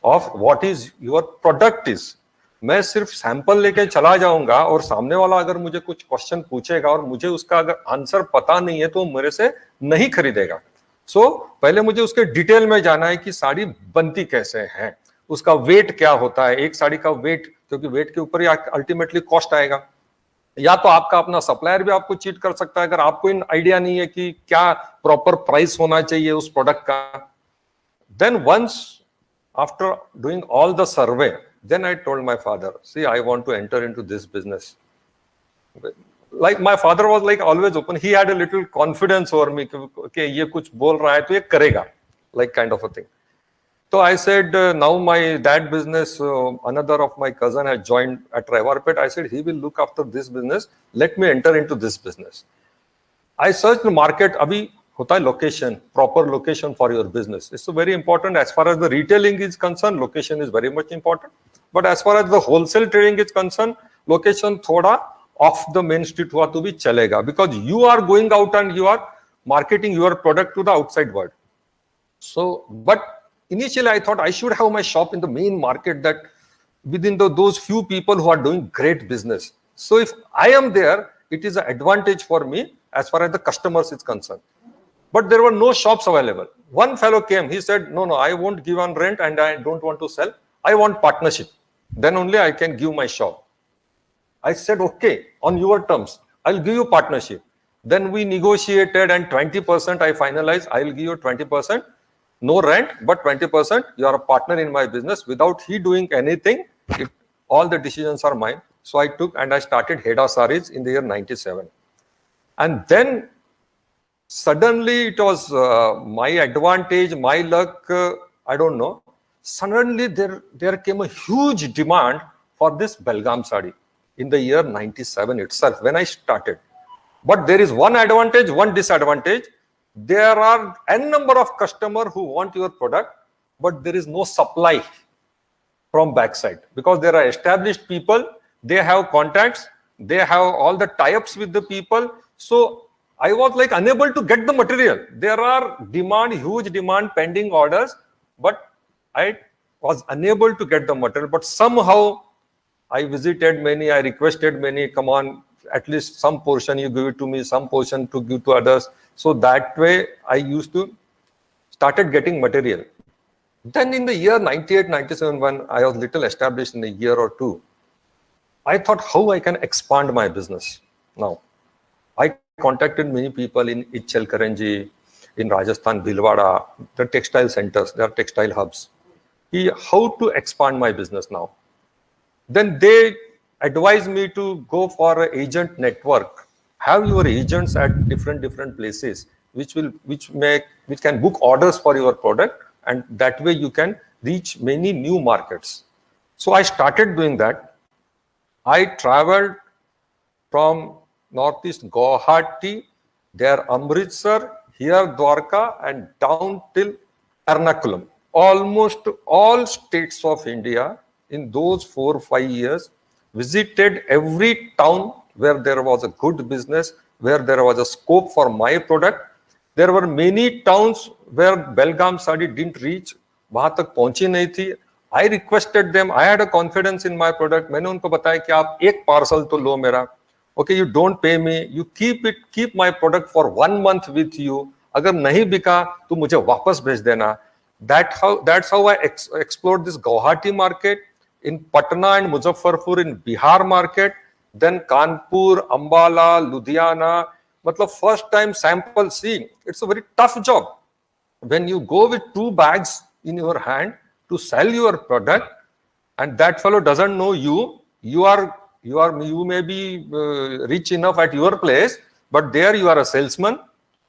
E: of what is your product is. मैं सिर्फ sample लेके चला जाऊंगा और सामने वाला अगर मुझे कुछ क्वेश्चन पूछेगा और मुझे उसका अगर आंसर पता नहीं है तो मेरे से नहीं खरीदेगा. सो पहले मुझे उसके डिटेल में जाना है कि साड़ी बनती कैसे है, उसका वेट क्या होता है, एक साड़ी का वेट, क्योंकि वेट के ऊपर ही अल्टीमेटली कॉस्ट आएगा. या तो आपका अपना सप्लायर भी आपको चीट कर सकता है अगर आपको इन आइडिया नहीं है कि क्या प्रॉपर प्राइस होना चाहिए उस प्रोडक्ट का. Then once after doing all the survey, then I told my father, see, I want to enter into this business. Like my father was like always open. He had a little confidence over me. Okay, ये कुछ बोल रहा है तो ये करेगा, like kind of a thing. So I said, now my dad business, another of my cousin has joined at Revarpet. I said, he will look after this business. Let me enter into this business. I searched the market. Abhi hota hai location, proper location for your business. It's very important. As far as the retailing is concerned, location is very much important. But as far as the wholesale trading is concerned, location thoda off the main street hua to bhi chalega, because you are going out and you are marketing your product to the outside world. So, but initially I thought I should have my shop in the main market, that within those few people who are doing great business. So if I am there, it is an advantage for me as far as the customers is concerned. But there were no shops available. One fellow came, he said, no, I won't give on rent and I don't want to sell. I want partnership. Then only I can give my shop. I said, okay, on your terms, I'll give you partnership. Then we negotiated and 20% I finalized. I'll give you 20%, no rent, but 20%, you are a partner in my business. Without he doing anything, all the decisions are mine. So I took and I started Heda Saris in the year 97. And then suddenly it was my advantage, my luck, I don't know. Suddenly there came a huge demand for this Belgaum sari in the year 97 itself when I started. But there is one advantage, one disadvantage. There are n number of customers who want your product, but there is no supply from backside, because there are established people, they have contacts, they have all the tie-ups with the people. So I was like unable to get the material. There are huge demand, pending orders, but I was unable to get the material. But somehow I visited many, I requested many, come on, at least some portion you give it to me, some portion to give to others. So that way I used to started getting material. Then in the year 98, 97, when I was little established in a year or two, I thought how I can expand my business. Now, I contacted many people in Ichchal Karanji, in Rajasthan, Bhilwara, the textile centers, there are textile hubs. How to expand my business now. Then they advised me to go for an agent network. Have your agents at different places, which can book orders for your product, and that way you can reach many new markets. So I started doing that. I traveled from Northeast Guwahati, there Amritsar, here Dwarka, and down till Ernakulam. Almost all states of India in those 4 or 5 years, visited every town where there was a good business, where there was a scope for my product. There were many towns where Belgaum sari didn't reach, वहां तक पहुंची नहीं थी. I requested them. I had a confidence in my product. मैंने उनको बताया कि आप एक parcel तो लो मेरा. Okay, you don't pay me. You keep my product for 1 month with you. अगर नहीं बिका तो मुझे वापस भेज देना. That's how I explored this Guwahati market, in Patna and Muzaffarpur, in Bihar market, then Kanpur, Ambala, Ludhiana. Matlab first time sample seeing. It's a very tough job. When you go with 2 bags in your hand to sell your product, and that fellow doesn't know you, you may be rich enough at your place, but there you are a salesman.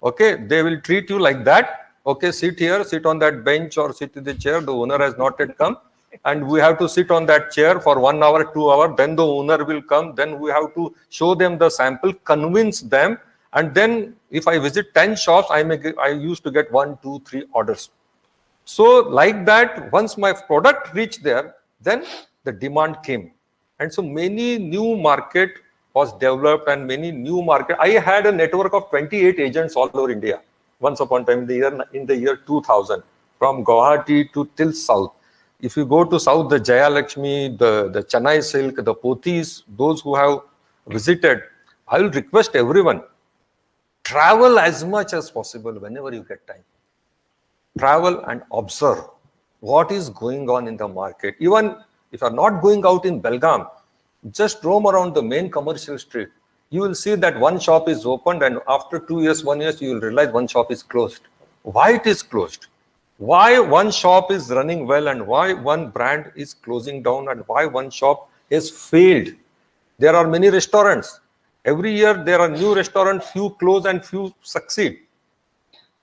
E: Okay, they will treat you like that. Okay, sit here, sit on that bench or sit in the chair. The owner has not yet come, and we have to sit on that chair for 1 hour, 2 hours. Then the owner will come. Then we have to show them the sample, convince them, and then if I visit 10 shops, I used to get 1, 2, 3 orders. So like that, once my product reached there, then the demand came, and so many new market was developed and many new market. I had a network of 28 agents all over India. Once upon a time in the year 2000, from Guwahati to till south. If you go to south, the Jaya Lakshmi, the Chennai silk, the Pothis, those who have visited, I will request everyone, travel as much as possible whenever you get time. Travel and observe what is going on in the market. Even if you are not going out in Belgaum, just roam around the main commercial street. You will see that one shop is opened, and after 2 years, 1 year, you will realize one shop is closed. Why it is closed? Why one shop is running well and why one brand is closing down and why one shop is failed? There are many restaurants. Every year there are new restaurants, few close and few succeed.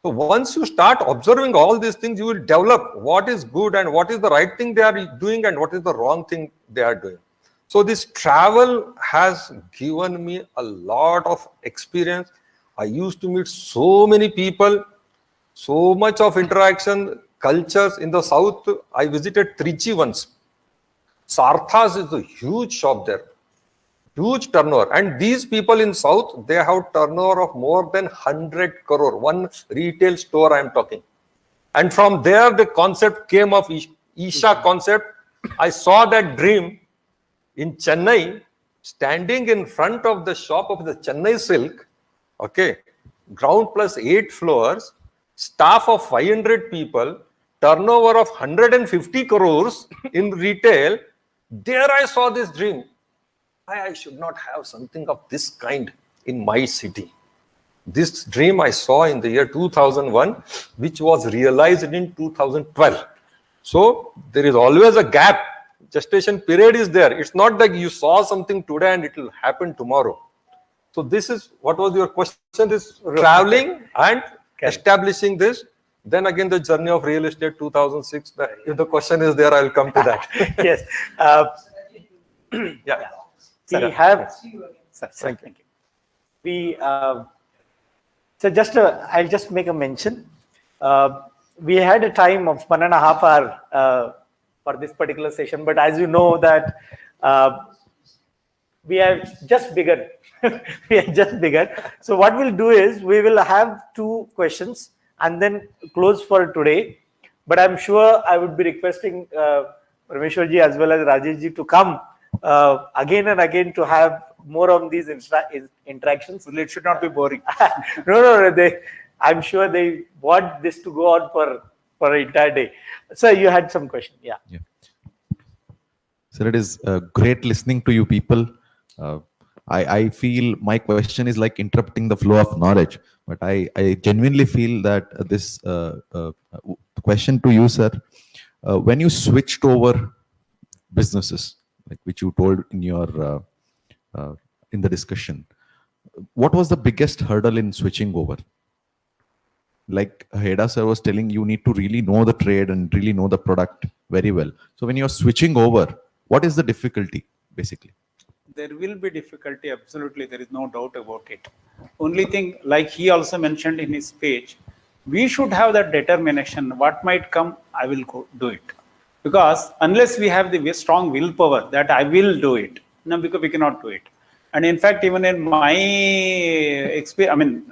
E: So once you start observing all these things, you will develop what is good and what is the right thing they are doing and what is the wrong thing they are doing. So this travel has given me a lot of experience. I used to meet so many people, so much of interaction, cultures. In the south, I visited Trichy once. Sarthas is a huge shop there, huge turnover. And these people in south, they have turnover of more than 100 crore, one retail store I am talking. And from there, the concept came of Isha concept. I saw that dream in Chennai, standing in front of the shop of the Chennai silk, okay, ground plus 8 floors, staff of 500 people, turnover of 150 crores in retail. There I saw this dream. I should not have something of this kind in my city. This dream I saw in the year 2001, which was realized in 2012. So there is always a gap. Gestation period is there. It's not like you saw something today and it will happen tomorrow. So this is, what was your question? This traveling and establishing this. Then again, the journey of real estate 2006. If the question is there, I will come to that.
C: Yes.
E: Yeah.
C: We have. Thank you. We. So just I'll just make a mention. We had a time of 1.5 hours for this particular session, but as you know that we have just begun. We have just begun. So what we'll do is we will have 2 questions and then close for today. But I'm sure I would be requesting Rameshwarji as well as Rajeshji to come again and again to have more of these interactions. It should not be boring. No. I'm sure they want this to go on for an entire day. So you had some question. Yeah.
A: Sir, it is great listening to you people. I feel my question is like interrupting the flow of knowledge, but I genuinely feel that this question to you, sir, when you switched over businesses, like which you told in your in the discussion, what was the biggest hurdle in switching over? Like Heda sir was telling, you need to really know the trade and really know the product very well. So when you're switching over, what is the difficulty basically?
D: There will be difficulty, absolutely. There is no doubt about it. Only thing, like he also mentioned in his speech, we should have that determination. What might come, I will go do it. Because unless we have the strong willpower that I will do it, no, because we cannot do it. And in fact, even in my experience,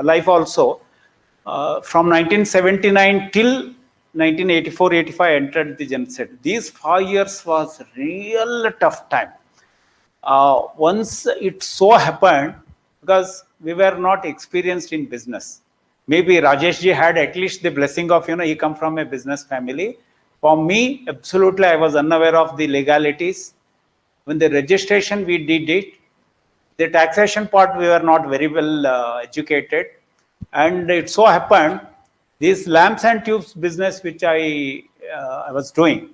D: life also. From 1979 till 1984-85, I entered the Genset. These 5 years was real tough time. Once it so happened, because we were not experienced in business. Maybe Rajesh ji had at least the blessing of, he come from a business family. For me, absolutely, I was unaware of the legalities. When the registration, we did it. The taxation part, we were not very well educated. And it so happened, this lamps and tubes business, which I was doing,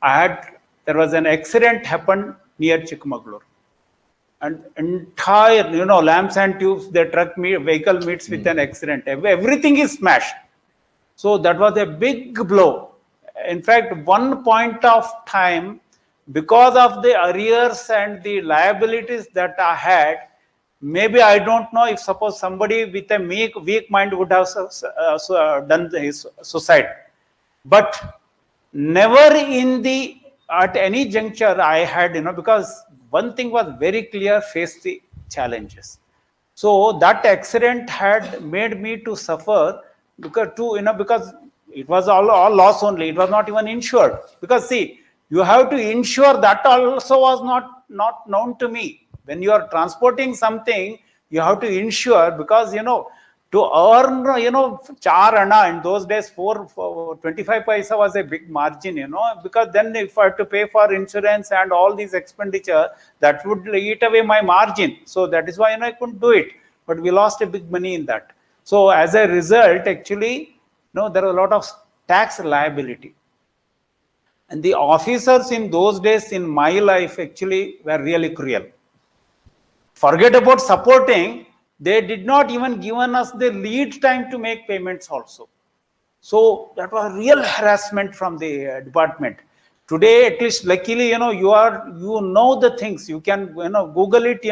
D: there was an accident happened near Chikmagalur. And entire, lamps and tubes, the vehicle meets with an accident. Everything is smashed. So that was a big blow. In fact, one point of time, because of the arrears and the liabilities that I had, maybe I don't know if suppose somebody with a weak mind would have done his suicide. But never at any juncture I had, because one thing was very clear, face the challenges. So that accident had made me to suffer because it was all loss only. It was not even insured. Because see, you have to insure, that also was not known to me. When you are transporting something, you have to insure, because to earn 4 anna in those days, 25 paisa was a big margin, because then if I have to pay for insurance and all these expenditure, that would eat away my margin. So that is why I couldn't do it. But we lost a big money in that. So as a result, actually, there was a lot of tax liability. And the officers in those days in my life actually were really cruel. Forget about supporting, they did not even given us the lead time to make payments also. So that was real harassment from the department. Today, at least luckily, you know the things. You can, Google it.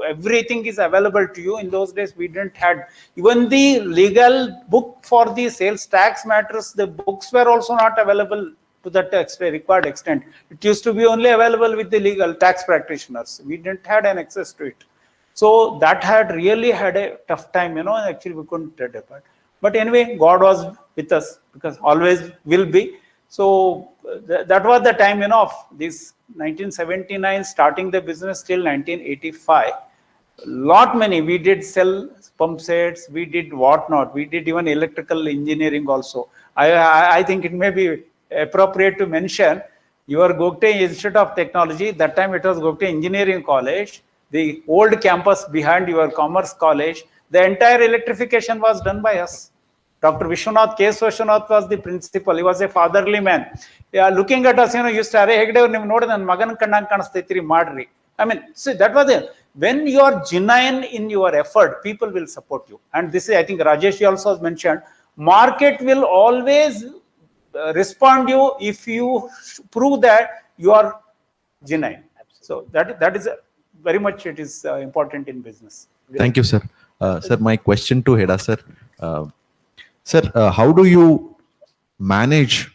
D: Everything is available to you. In those days, we didn't had even the legal book for the sales tax matters. The books were also not available to that required extent. It used to be only available with the legal tax practitioners. We didn't had an access to it. So that had really had a tough time. Actually, we couldn't depart. But anyway, God was with us, because always will be. So that was the time, of this 1979, starting the business till 1985. Many, we did sell pump sets, we did whatnot, we did even electrical engineering also. I think it may be appropriate to mention your Gogte Institute of Technology. That time it was Gogte Engineering College, the old campus behind your Commerce College. The entire electrification was done by us. Dr. Vishwanath, K. Vishwanath was the principal. He was a fatherly man. Looking at us, used to say, I mean, see, that was it. When you are genuine in your effort, people will support you. And this is, I think Rajesh also has mentioned, market will always respond you if you prove that you are genuine. So that is very much, it is important in business.
A: Thank you, sir. Sir, my question to Heda, sir. Sir, how do you manage,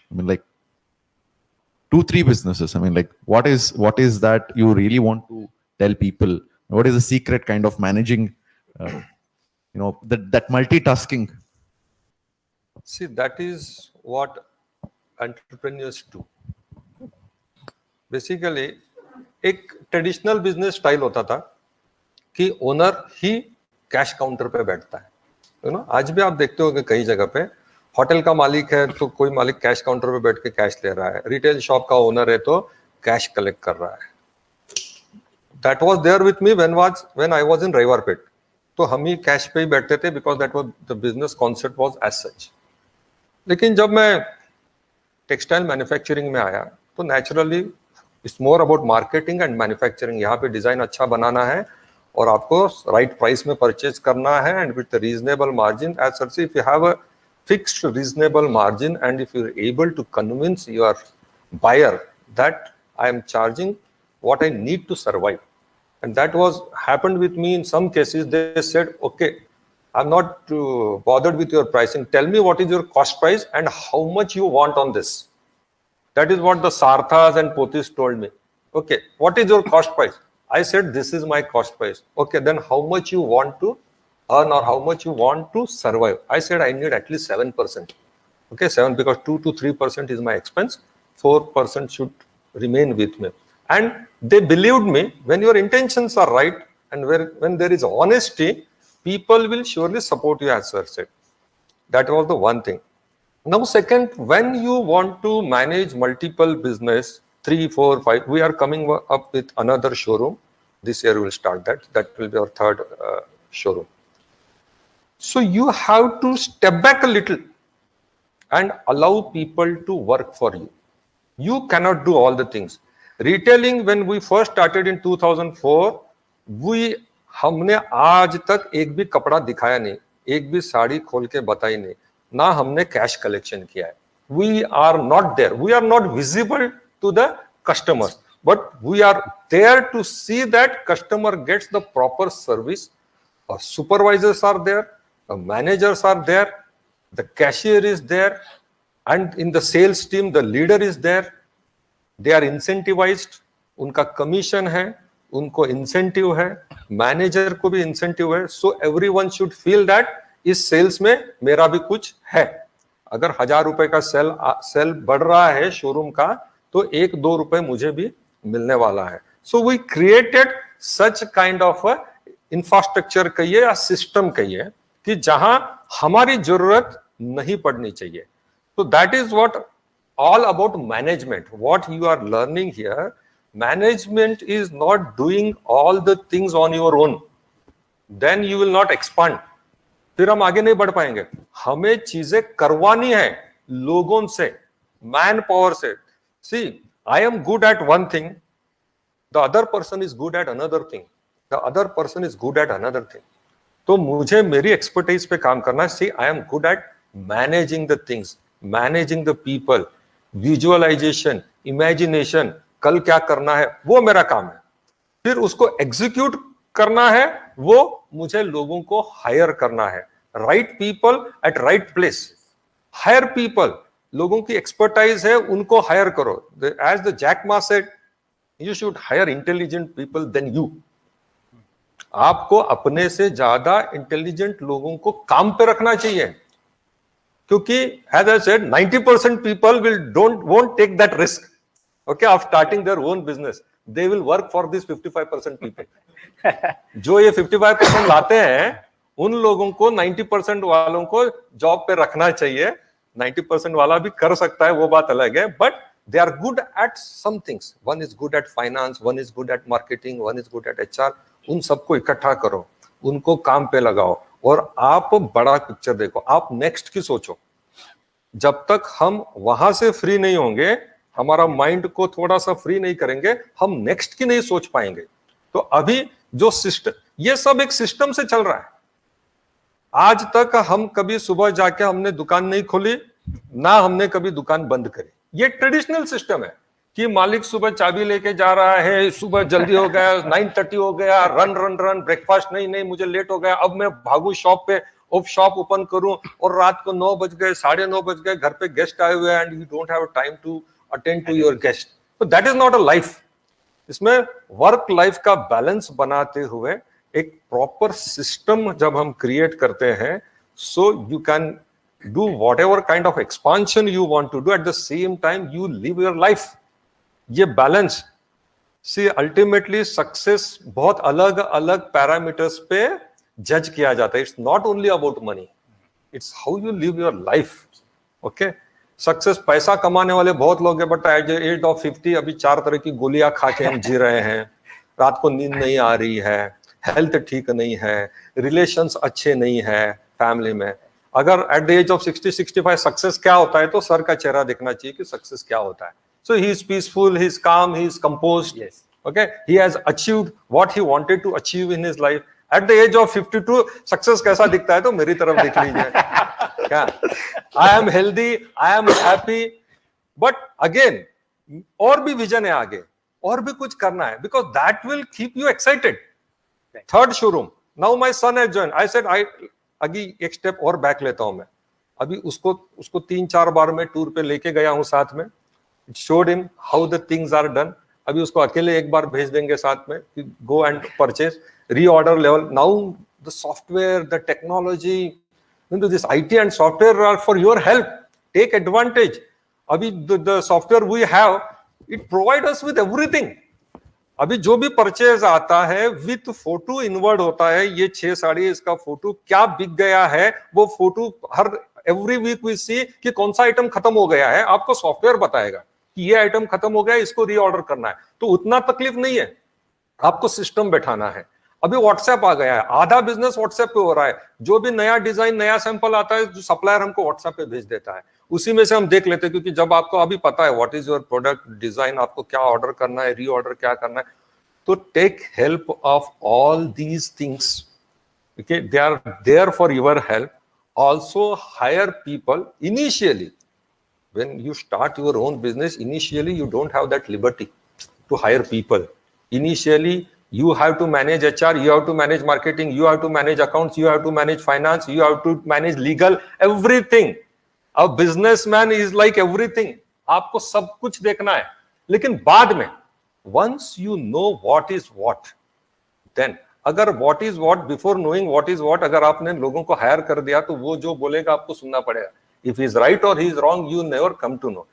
A: 2-3 businesses? What is that you really want to tell people? What is the secret kind of managing, that multitasking?
E: See, that is what entrepreneurs do. Basically, एक traditional business style होता था कि owner ही cash counter पे बैठता है, आज भी आप देखते हो कि कई जगह पे होटल का मालिक है तो कोई मालिक कैश काउंटर पे बैठ के कैश ले रहा है, रिटेल शॉप का ओनर है तो कैश कलेक्ट कर रहा है. That was there with me when I was in Raviwarpeth. तो हम ही कैश पे ही बैठते थे, because that was the business concept was as such. लेकिन जब मैं टेक्सटाइल मैन्युफैक्चरिंग में आया तो naturally it's more about marketing and manufacturing. यहाँ पे डिजाइन अच्छा बनाना है और आपको राइट प्राइस में परचेज करना है, and with reasonable margin. As such, if you have a fixed reasonable margin, and if you're able to convince your buyer that I am charging what I need to survive, and that was happened with me in some cases. They said, okay, I'm not bothered with your pricing, tell me what is your cost price and how much you want on this. That is what the Sarthas and Pothis told me. Okay, what is your cost price? I said, this is my cost price. Okay, then how much you want to earn or how much you want to survive. I said I need at least 7%. Okay, 7, because 2 to 3% is my expense. 4% should remain with me. And they believed me. When your intentions are right and when there is honesty, people will surely support you, as sir said. That was the one thing. Now, second, when you want to manage multiple business, 3, 4, 5, we are coming up with another showroom. This year we will start that. That will be our third showroom. So you have to step back a little and allow people to work for you. You cannot do all the things. Retailing, when we first started in 2004, हमने आज तक एक भी कपड़ा दिखाया नहीं, एक भी साड़ी खोल के बताई नहीं, ना हमने कैश कलेक्शन किया है. We are not there. We are not visible to the customers, but we are there to see that customer gets the proper service. Our supervisors are there, our managers are there, the cashier is there, and in the sales team, the leader is there. They are incentivized. उनका commission है, उनको incentive है, manager को भी incentive है. So everyone should feel that इस sales में मेरा भी कुछ है. अगर 1000 रुपए का सेल बढ़ रहा है शोरूम का, तो 1-2 रुपए मुझे भी मिलने वाला है. So we created such kind of a infrastructure कहिए या system कहिए कि जहां हमारी जरूरत नहीं पड़नी चाहिए. So that is what all about management. What you are learning here, management is not doing all the things on your own. Then you will not expand. फिर हम आगे नहीं बढ़ पाएंगे. हमें चीजें करवानी है लोगों से, मैन पावर से. See, I am good at one thing, the other person is good at another thing, the other person is good at another thing. तो मुझे मेरी एक्सपर्टाइज पे काम करना है. See, I am good at managing the things, managing the people, visualization, imagination, कल क्या करना है वो मेरा काम है. फिर उसको एग्जीक्यूट करना है, वो मुझे लोगों को हायर करना है. Right people at right place. Hire people, लोगों की एक्सपर्टाइज है, उनको हायर करो. As the Jack Ma said, you should hire intelligent people than you. आपको अपने से ज्यादा इंटेलिजेंट लोगों को काम पे रखना चाहिए, क्योंकि as I said 90% people won't take that risk, okay, of starting their own business. They will work for these 55% people. जो ये 55% लाते हैं, उन लोगों को 90% वालों को जॉब पे रखना चाहिए. 90% वाला भी कर सकता है, वो बात अलग है, but they are good at some things. One is good at finance, one is good at marketing, one is good at HR. उन सबको इकट्ठा करो, उनको काम पे लगाओ और आप बड़ा पिक्चर देखो. आप नेक्स्ट की सोचो. जब तक हम वहां से फ्री नहीं होंगे, हमारा माइंड को थोड़ा सा फ्री नहीं करेंगे, हम नेक्स्ट की नहीं सोच पाएंगे. तो अभी जो सिस्टम, ये सब एक सिस्टम से चल रहा है. आज तक हम कभी सुबह जाके हमने दुकान नहीं खोली, ना हमने कभी दुकान बंद करी. ये ट्रेडिशनल सिस्टम है कि मालिक सुबह चाबी लेके जा रहा है, सुबह जल्दी हो गया, 9:30 हो गया, रन, ब्रेकफास्ट नहीं, मुझे लेट हो गया, अब मैं भागू शॉप पे, शॉप ओपन करूं, और रात को 9 बज गए, 9:30 बज गए, घर पे गेस्ट आए हुए हैं, and you don't have time to attend to your guest. तो that is not a life. इसमें वर्क लाइफ का बैलेंस बनाते हुए एक प्रॉपर सिस्टम जब हम क्रिएट करते हैं, so you can do whatever kind of expansion you want to do, at the same time you live your life. ये बैलेंस, सी अल्टीमेटली सक्सेस बहुत अलग अलग पैरामीटर्स पे जज किया जाता है. It's not only about money, it's how you live your life. Okay, success, पैसा कमाने वाले बहुत लोग हैं, but at the age of 50 अभी 4 तरह की गोलियां खा के हम जी रहे हैं. रात को नींद नहीं आ रही है, हेल्थ ठीक नहीं है, रिलेशंस अच्छे नहीं है फैमिली में. अगर at the age of 60-65 success क्या होता है, तो सर का चेहरा दिखना चाहिए कि सक्सेस क्या होता है. So he is peaceful, he is calm, he is composed.
C: Yes.
E: Okay, he has achieved what he wanted to achieve in his life. At the age of 52, success कैसा दिखता है, तो मेरी तरफ देख लीजिए. क्या? I am healthy, I am happy, but again, और भी विजन है आगे, और भी कुछ करना है, because that will keep you excited. Third showroom. Now my son has joined. I said, अभी एक स्टेप और बैक लेता हूं मैं. अभी उसको 3-4 बार मैं टूर पे लेके गया हूं साथ में. Showed him how the things are done. अभी उसको अकेले एक बार भेज देंगे साथ में, go and purchase, reorder level. Now the software, the technology, this IT and software are for your help. Take advantage. Abhi the software we have, it provides us with everything. अभी जो भी परचेज आता है with photo inward होता है, ये 6 साड़ी इसका photo क्या बिक गया है, वो फोटो हर एवरी वीक वी सी कि कौन सा आइटम खत्म हो गया है, आपको सॉफ्टवेयर बताएगा कि ये आइटम खत्म हो गया है, इसको रीऑर्डर करना है. तो उतना तकलीफ नहीं है, आपको सिस्टम बैठाना है. अभी व्हाट्सएप आ गया है, आधा बिजनेस व्हाट्सएप पे हो रहा है. जो भी नया डिजाइन नया सैंपल आता है, जो सप्लायर हमको व्हाट्सएप पे भेज देता है, उसी में से हम देख लेते हैं. क्योंकि जब आपको अभी पता है what is your product design, आपको क्या ऑर्डर करना है, रीऑर्डर क्या करना है. तो take help of all these things. Okay, they are there for your help. Also hire people initially. When you start your own business, initially you don't have that liberty to hire people. Initially you have to manage HR, you have to manage marketing, you have to manage accounts, you have to manage finance, you have to manage legal, everything. A businessman is like everything. आपको सब कुछ देखना है. लेकिन बाद में once you know what is what, then अगर what is what, before knowing what is what, अगर आपने लोगों को हायर कर दिया तो वो जो बोलेगा आपको सुनना पड़ेगा. If he is right or he is wrong, you never come to know.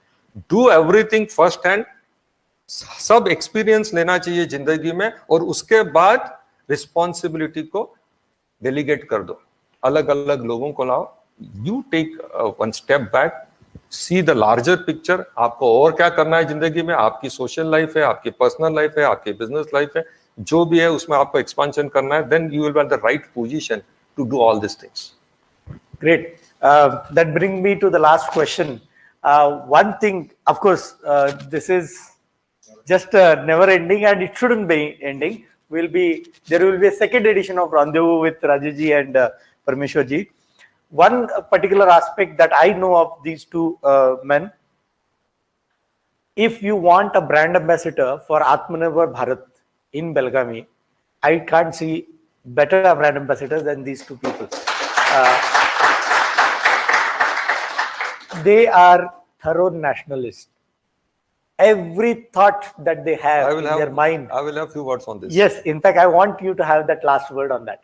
E: Do everything first hand. सब एक्सपीरियंस लेना चाहिए जिंदगी में, और उसके बाद रिस्पॉन्सिबिलिटी को डेलीगेट कर दो, अलग अलग लोगों को लाओ. You take one step back, see the larger picture. आपको और क्या करना है जिंदगी में, आपकी सोशल लाइफ है, आपकी पर्सनल लाइफ है, आपकी बिजनेस लाइफ है, जो भी है उसमें आपको एक्सपेंशन करना है. Then you will be at the right position to do all this things.
C: Great. That brings me to the last question. One thing, of course, this is just never ending, and it shouldn't be ending. There will be a second edition of Rendezvous with Rajesh and Parameshwar ji. One particular aspect that I know of these two men, if you want a brand ambassador for Atmanirbhar Bharat in Belgaum, I can't see better brand ambassadors than these two people. They are thorough nationalists. Every thought that they have in their mind.
E: I will have few words on this.
C: Yes, in fact, I want you to have that last word on that.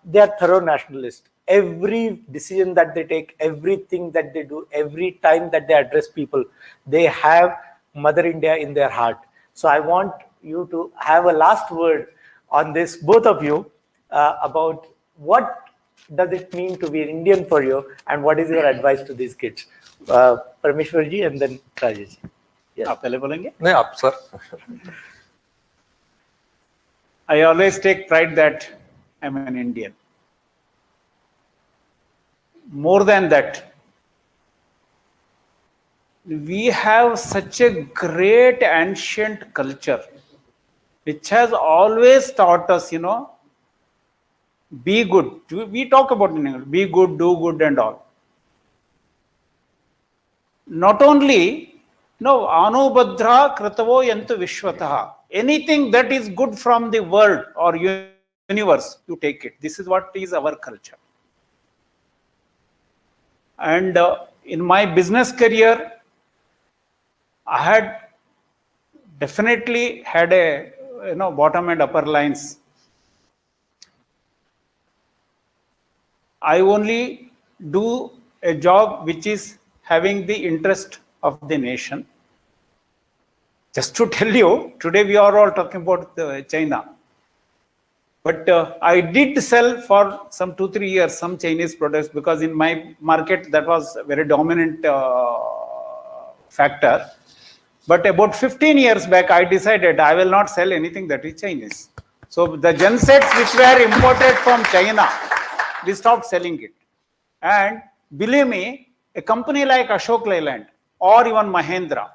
C: They are thorough nationalists. Every decision that they take, everything that they do, every time that they address people, they have Mother India in their heart. So I want you to have a last word on this, both of you, about what does it mean to be an Indian for you, and what is your advice to these kids? Parameshwar ji and then Rajesh ji. Yes.
D: आप पहले बोलेंगे?
E: नहीं, आप sir.
D: I always take pride that I'm an Indian. More than that, we have such a great ancient culture which has always taught us, be good. We talk about in English, be good, do good and all. Not only, Anubhadra Kratavo Yantu Vishwataha. Anything that is good from the world or universe, you take it. This is what is our culture. And in my business career, I had definitely had a bottom and upper lines. I only do a job which is having the interest of the nation. Just to tell you, today we are all talking about China. But I did sell for some 2-3 years some Chinese products, because in my market that was a very dominant factor. But about 15 years back, I decided I will not sell anything that is Chinese. So the gensets which were imported from China, we stopped selling it. And believe me, a company like Ashok Leyland or even Mahindra,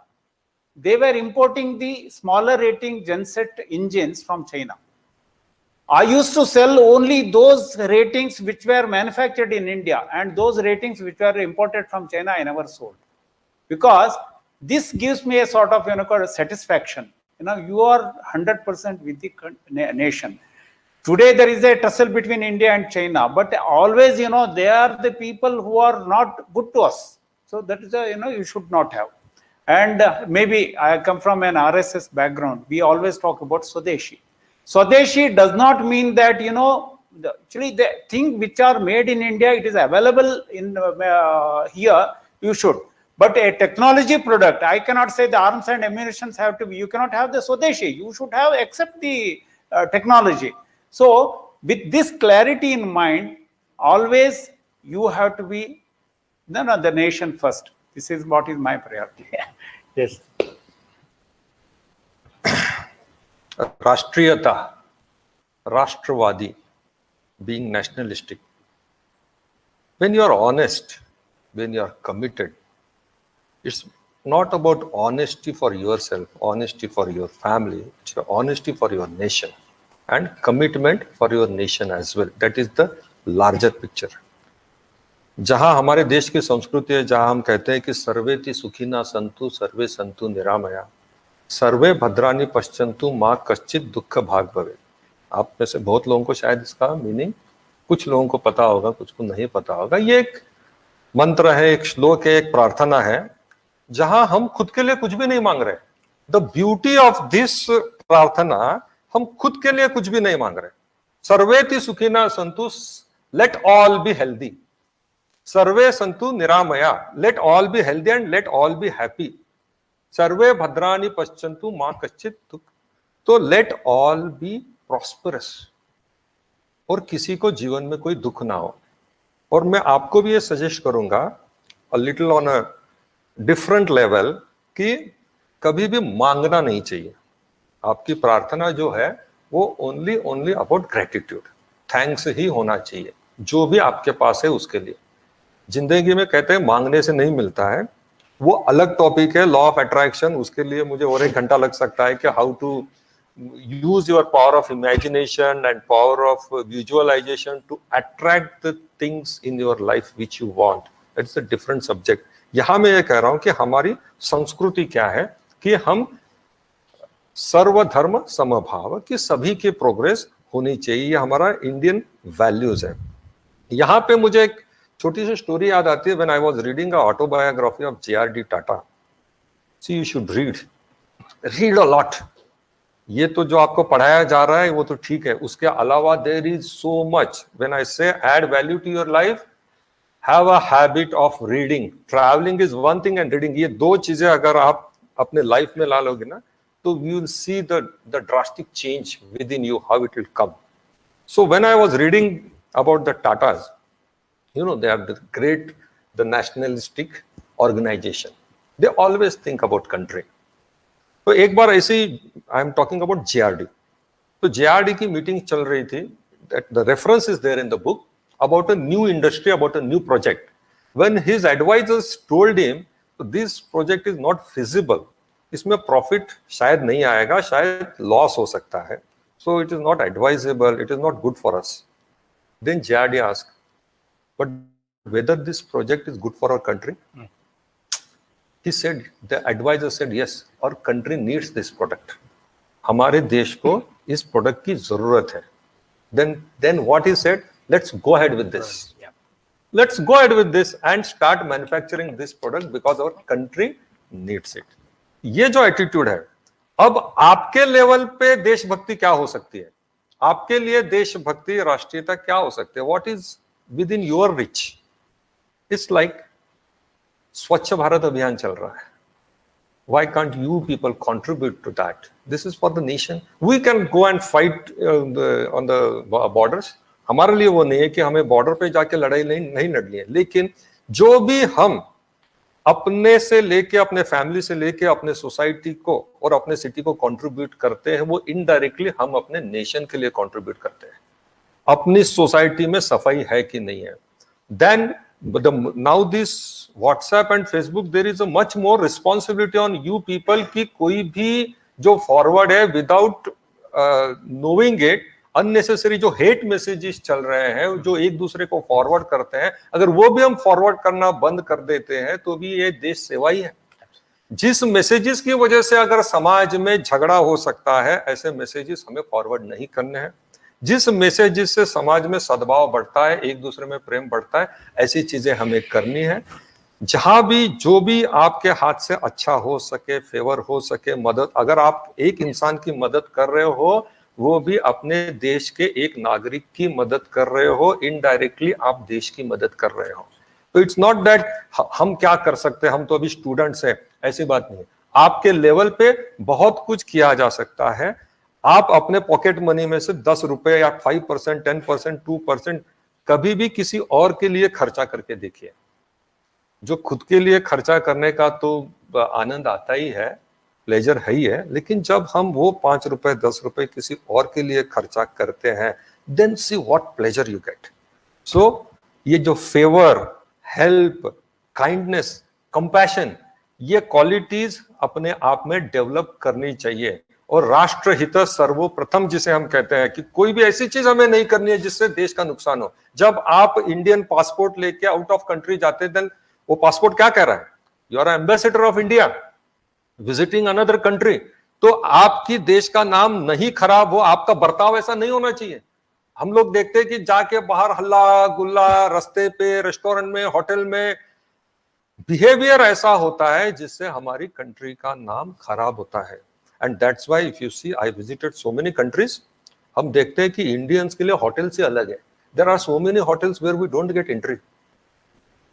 D: they were importing the smaller rating genset engines from China. I used to sell only those ratings which were manufactured in India, and those ratings which were imported from China I never sold, because this gives me a sort of satisfaction. You are 100% with the nation. Today there is a tussle between India and China, but always they are the people who are not good to us. So that is you should not have. And maybe I come from an RSS background. We always talk about Swadeshi. Swadeshi does not mean that actually the thing which are made in India, it is available in here, you should. But a technology product, I cannot say the arms and ammunitions have to be, you cannot have the Swadeshi, you should have accept the technology. So with this clarity in mind, always you have to be the nation first. This is what is my priority.
C: Yes.
E: Rashtriyata, Rashtrwadi, being nationalistic. When you are honest, when you are committed, it's not about honesty for yourself, honesty for your family, it's honesty for your nation and commitment for your nation as well. That is the larger picture. जहां हमारे देश की संस्कृति है, जहां हम कहते हैं कि सर्वेति सुखिना संतु सर्वे संतु निरामया सर्वे भद्राणि पश्यन्तु मां कश्चित दुख भाग भवे। आप में से बहुत लोगों को शायद इसका मीनिंग, कुछ लोगों को पता होगा, कुछ को नहीं पता होगा। ये एक मंत्र है, एक श्लोक है, एक प्रार्थना है, जहां हम खुद के लिए कुछ भी नहीं मांग रहे। द ब्यूटी ऑफ दिस प्रार्थना, हम खुद के लिए कुछ भी नहीं मांग रहे। सर्वेति सुखिना संतु, लेट ऑल बी हेल्दी, सर्वे संतु निरामया, let all be healthy and let all be happy, सर्वे भद्राणि पश्यन्तु मां कश्चित दुख, तो लेट ऑल बी प्रॉस्परस, और किसी को जीवन में कोई दुख ना हो। और मैं आपको भी ये सजेस्ट करूंगा a little on a different level कि कभी भी मांगना नहीं चाहिए। आपकी प्रार्थना जो है वो ओनली अबाउट ग्रेटिट्यूड, थैंक्स ही होना चाहिए जो भी आपके पास है उसके लिए। जिंदगी में कहते हैं मांगने से नहीं मिलता है, वो अलग टॉपिक है, लॉ ऑफ अट्रैक्शन, उसके लिए मुझे और 1 घंटा लग सकता है कि how to use your power of imagination and power of visualization to attract the things in your life which you want. That's a different subject. यहां मैं ये कह रहा हूं कि हमारी संस्कृति क्या है कि हम सर्वधर्म समभाव, कि सभी की प्रोग्रेस होनी चाहिए, ये हमारा इंडियन वैल्यूज है। यहां पे मुझे एक छोटी सी स्टोरी याद आती है। When I was reading a autobiography of JRD Tata, see you should read a lot. ये तो जो आपको पढ़ाया जा रहा है वो तो ठीक है, उसके अलावा there is so much. When I say add value to your life, have a habit of reading. Travelling is one thing and reading, ये 2 चीजें अगर आप अपने लाइफ में ला लोगे ना, तो you will see the drastic change with in you, how it will come. So when I was reading about the Tatas, you know, they are the great, the nationalistic organization, they always think about country. तो एक बार ऐसे ही I am talking about JRD, तो JRD की meeting चल रही थी, the reference is there in the book about a new industry, about a new project. When his advisors told him this project is not feasible, इसमें profit शायद नहीं आएगा, शायद लॉस हो सकता है, so it is not advisable, it is not good for us. Then JRD asked, but whether this project is good for our country? He said, the advisor said, yes, our country needs this product. हमारे देश को इस product की जरूरत है। Then what he said, let's go ahead with this. Let's go ahead with this and start manufacturing this product because our country needs it. ये जो attitude है, अब आपके लेवल पे देशभक्ति क्या हो सकती है? आपके लिए देशभक्ति, राष्ट्रीयता क्या हो सकती है? What is within your reach? It's like स्वच्छ भारत अभियान चल रहा है. Why can't you people contribute to that? This is for the nation. We can go and fight on the borders. हमारे लिए वो नहीं है कि हमें बॉर्डर पे जाके लड़ाई नहीं लड़नी है, लेकिन जो भी हम अपने से लेके, अपने फैमिली से लेके, अपने सोसाइटी को और अपने सिटी को कंट्रीब्यूट करते हैं, वो इनडायरेक्टली हम अपने नेशन के लिए कंट्रीब्यूट करते हैं. अपनी सोसाइटी में सफाई है कि नहीं है. Then now this WhatsApp and Facebook, there is a much more responsibility on you people कि कोई भी जो फॉरवर्ड है विदाउट knowing it, अननेसेसरी जो हेट मैसेजेस चल रहे हैं, जो एक दूसरे को फॉरवर्ड करते हैं, अगर वो भी हम फॉरवर्ड करना बंद कर देते हैं तो भी ये देश सेवा ही है. जिस मैसेजेस की वजह से अगर समाज में झगड़ा हो सकता है, ऐसे मैसेजेस हमें फॉरवर्ड नहीं करने हैं. जिस मैसेजेस से समाज में सद्भाव बढ़ता है, एक दूसरे में प्रेम बढ़ता है, ऐसी चीजें हमें करनी है. जहां भी जो भी आपके हाथ से अच्छा हो सके, फेवर हो सके, मदद, अगर आप एक इंसान की मदद कर रहे हो, वो भी अपने देश के एक नागरिक की मदद कर रहे हो, इनडायरेक्टली आप देश की मदद कर रहे हो। तो इट्स नॉट दैट हम क्या कर सकते हैं, हम तो अभी स्टूडेंट्स हैं, ऐसी बात नहीं है। आपके लेवल पे बहुत कुछ किया जा सकता है। आप अपने पॉकेट मनी में से 10 रुपए या 5%, 10%, 2% कभी भी किसी और के लिए खर्चा करके देखिए। जो खुद के लिए खर्चा करने का तो आनंद आता ही है, प्लेजर है ही है, लेकिन जब हम वो 5 रुपए 10 रुपए किसी और के लिए खर्चा करते हैं, then see what pleasure you get. So ये जो फेवर, हेल्प, काइंडनेस, कंपैशन, ये क्वालिटीज अपने आप में डेवलप करनी चाहिए। और राष्ट्रहित सर्वप्रथम जिसे हम कहते हैं कि कोई भी ऐसी चीज हमें नहीं करनी है जिससे देश का नुकसान हो। जब आप इंडियन पासपोर्ट लेके आउट ऑफ कंट्री जाते हैं, देन वो पासपोर्ट क्या कह रहा है? You are ambassador of India visiting another country. तो आपकी देश का नाम नहीं खराब हो, आपका बर्ताव ऐसा नहीं होना चाहिए। हम लोग देखते हैं कि जाके बाहर हल्ला गुल्ला, रास्ते पे, रेस्टोरेंट में, होटल में बिहेवियर ऐसा होता है जिससे हमारी कंट्री का नाम खराब होता है। And that's why if you see, I visited so many countries, हम देखते हैं कि इंडियंस के लिए होटल से अलग है। There are so many hotels where we don't get entry,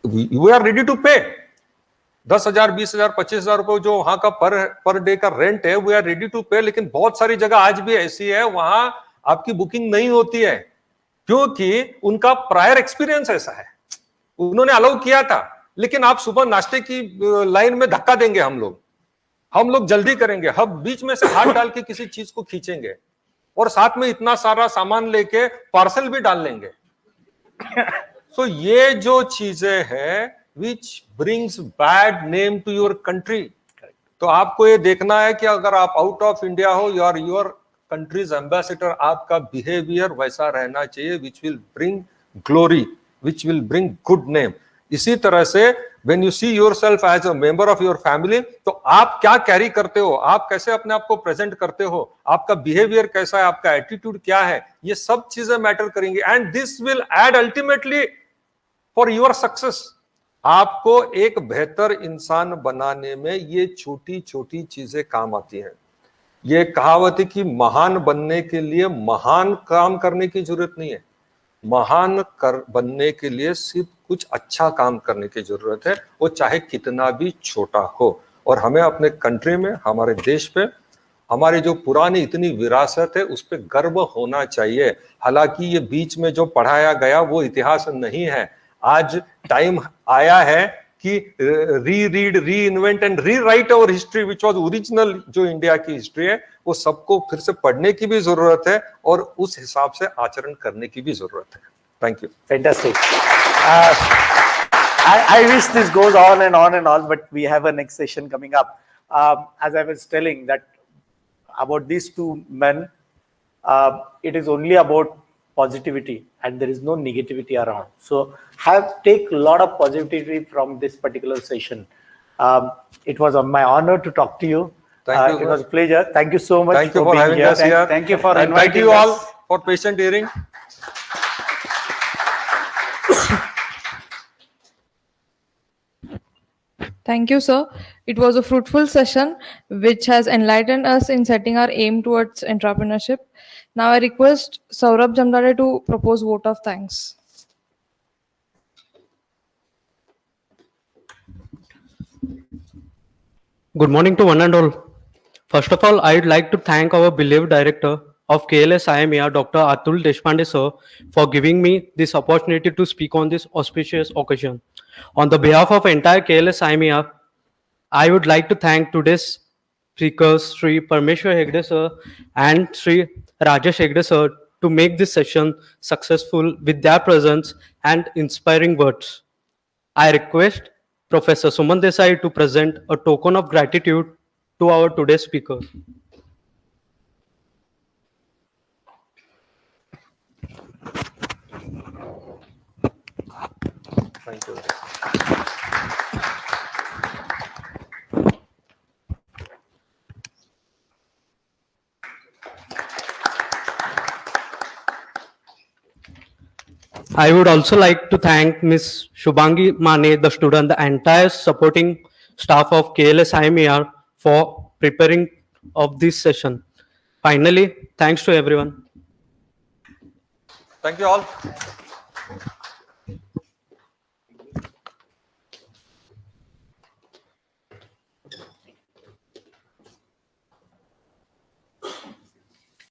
E: we are ready to pay 10,000, 20,000, 25,000 रुपए जो वहां का पर डे का रेंट है, वी आर रेडी टू पे। लेकिन बहुत सारी जगह आज भी ऐसी है, वहां आपकी बुकिंग नहीं होती है, क्योंकि उनका प्रायर एक्सपीरियंस ऐसा है। उन्होंने अलाउ किया था, लेकिन आप सुबह नाश्ते की लाइन में धक्का देंगे, हम लोग जल्दी करेंगे, हम बीच में से हाथ डाल के किसी चीज को खींचेंगे और साथ में इतना सारा सामान लेके पार्सल भी डाल लेंगे। सो ये जो चीजें हैं which brings bad name to your country। तो आपको ये देखना है कि अगर आप आउट ऑफ इंडिया हो, योर कंट्रीज एम्बेसडर, आपका बिहेवियर वैसा रहना चाहिए which will bring glory, which will bring good name। इसी तरह से when you see yourself as a member of your family, तो आप क्या कैरी करते हो, आप कैसे अपने आप को प्रेजेंट करते हो, आपका बिहेवियर कैसा है, आपका एटीट्यूड क्या है, ये सब चीजें मैटर करेंगे। And this will add ultimately for your success. आपको एक बेहतर इंसान बनाने में ये छोटी छोटी चीजें काम आती हैं। ये कहावत है कि महान बनने के लिए महान काम करने की जरूरत नहीं है, महान बनने के लिए सिर्फ कुछ अच्छा काम करने की जरूरत है, वो चाहे कितना भी छोटा हो। और हमें अपने कंट्री में, हमारे देश पे, हमारी जो पुरानी इतनी विरासत है उस पर गर्व होना चाहिए। हालांकि ये बीच में जो पढ़ाया गया वो इतिहास नहीं है। आज टाइम आया है कि रीड, री invent and re right our history which was original. जो इंडिया की हिस्ट्री है वो सबको फिर से पढ़ने की भी जरूरत है और उस हिसाब से आचरण करने की भी जरूरत है। Thank you.
C: Fantastic. I wish this goes on and on, but we have a next session coming up. As I was telling that about these two men, it is only about positivity and there is no negativity around. So take a lot of positivity from this particular session. It was my honor to talk to you.
E: Thank you.
C: It was a pleasure. Thank you so much.
E: Thank you for having us here.
D: Thank you for
E: and thank
D: inviting
E: you all
D: us.
E: for patient hearing.
B: Thank you, sir. It was a fruitful session which has enlightened us in setting our aim towards entrepreneurship. Now I request Saurabh Jamdare to propose vote of thanks.
H: Good morning to one and all. First of all, I'd like to thank our beloved director of KLS IMER, Dr. Atul Deshpande sir, for giving me this opportunity to speak on this auspicious occasion. On the behalf of entire KLS IMER, I would like to thank today's speakers, Sri Parmeshwar Hegde sir and Sri Rajesh Hegde sir, to make this session successful with their presence and inspiring words. I request Professor Suman Desai to present a token of gratitude to our today's speaker.
E: Thank you.
H: I would also like to thank Ms. Shubhangi Mane, the student, the entire supporting staff of KLS IMER for preparing of this session. Finally, thanks to everyone.
E: Thank you all.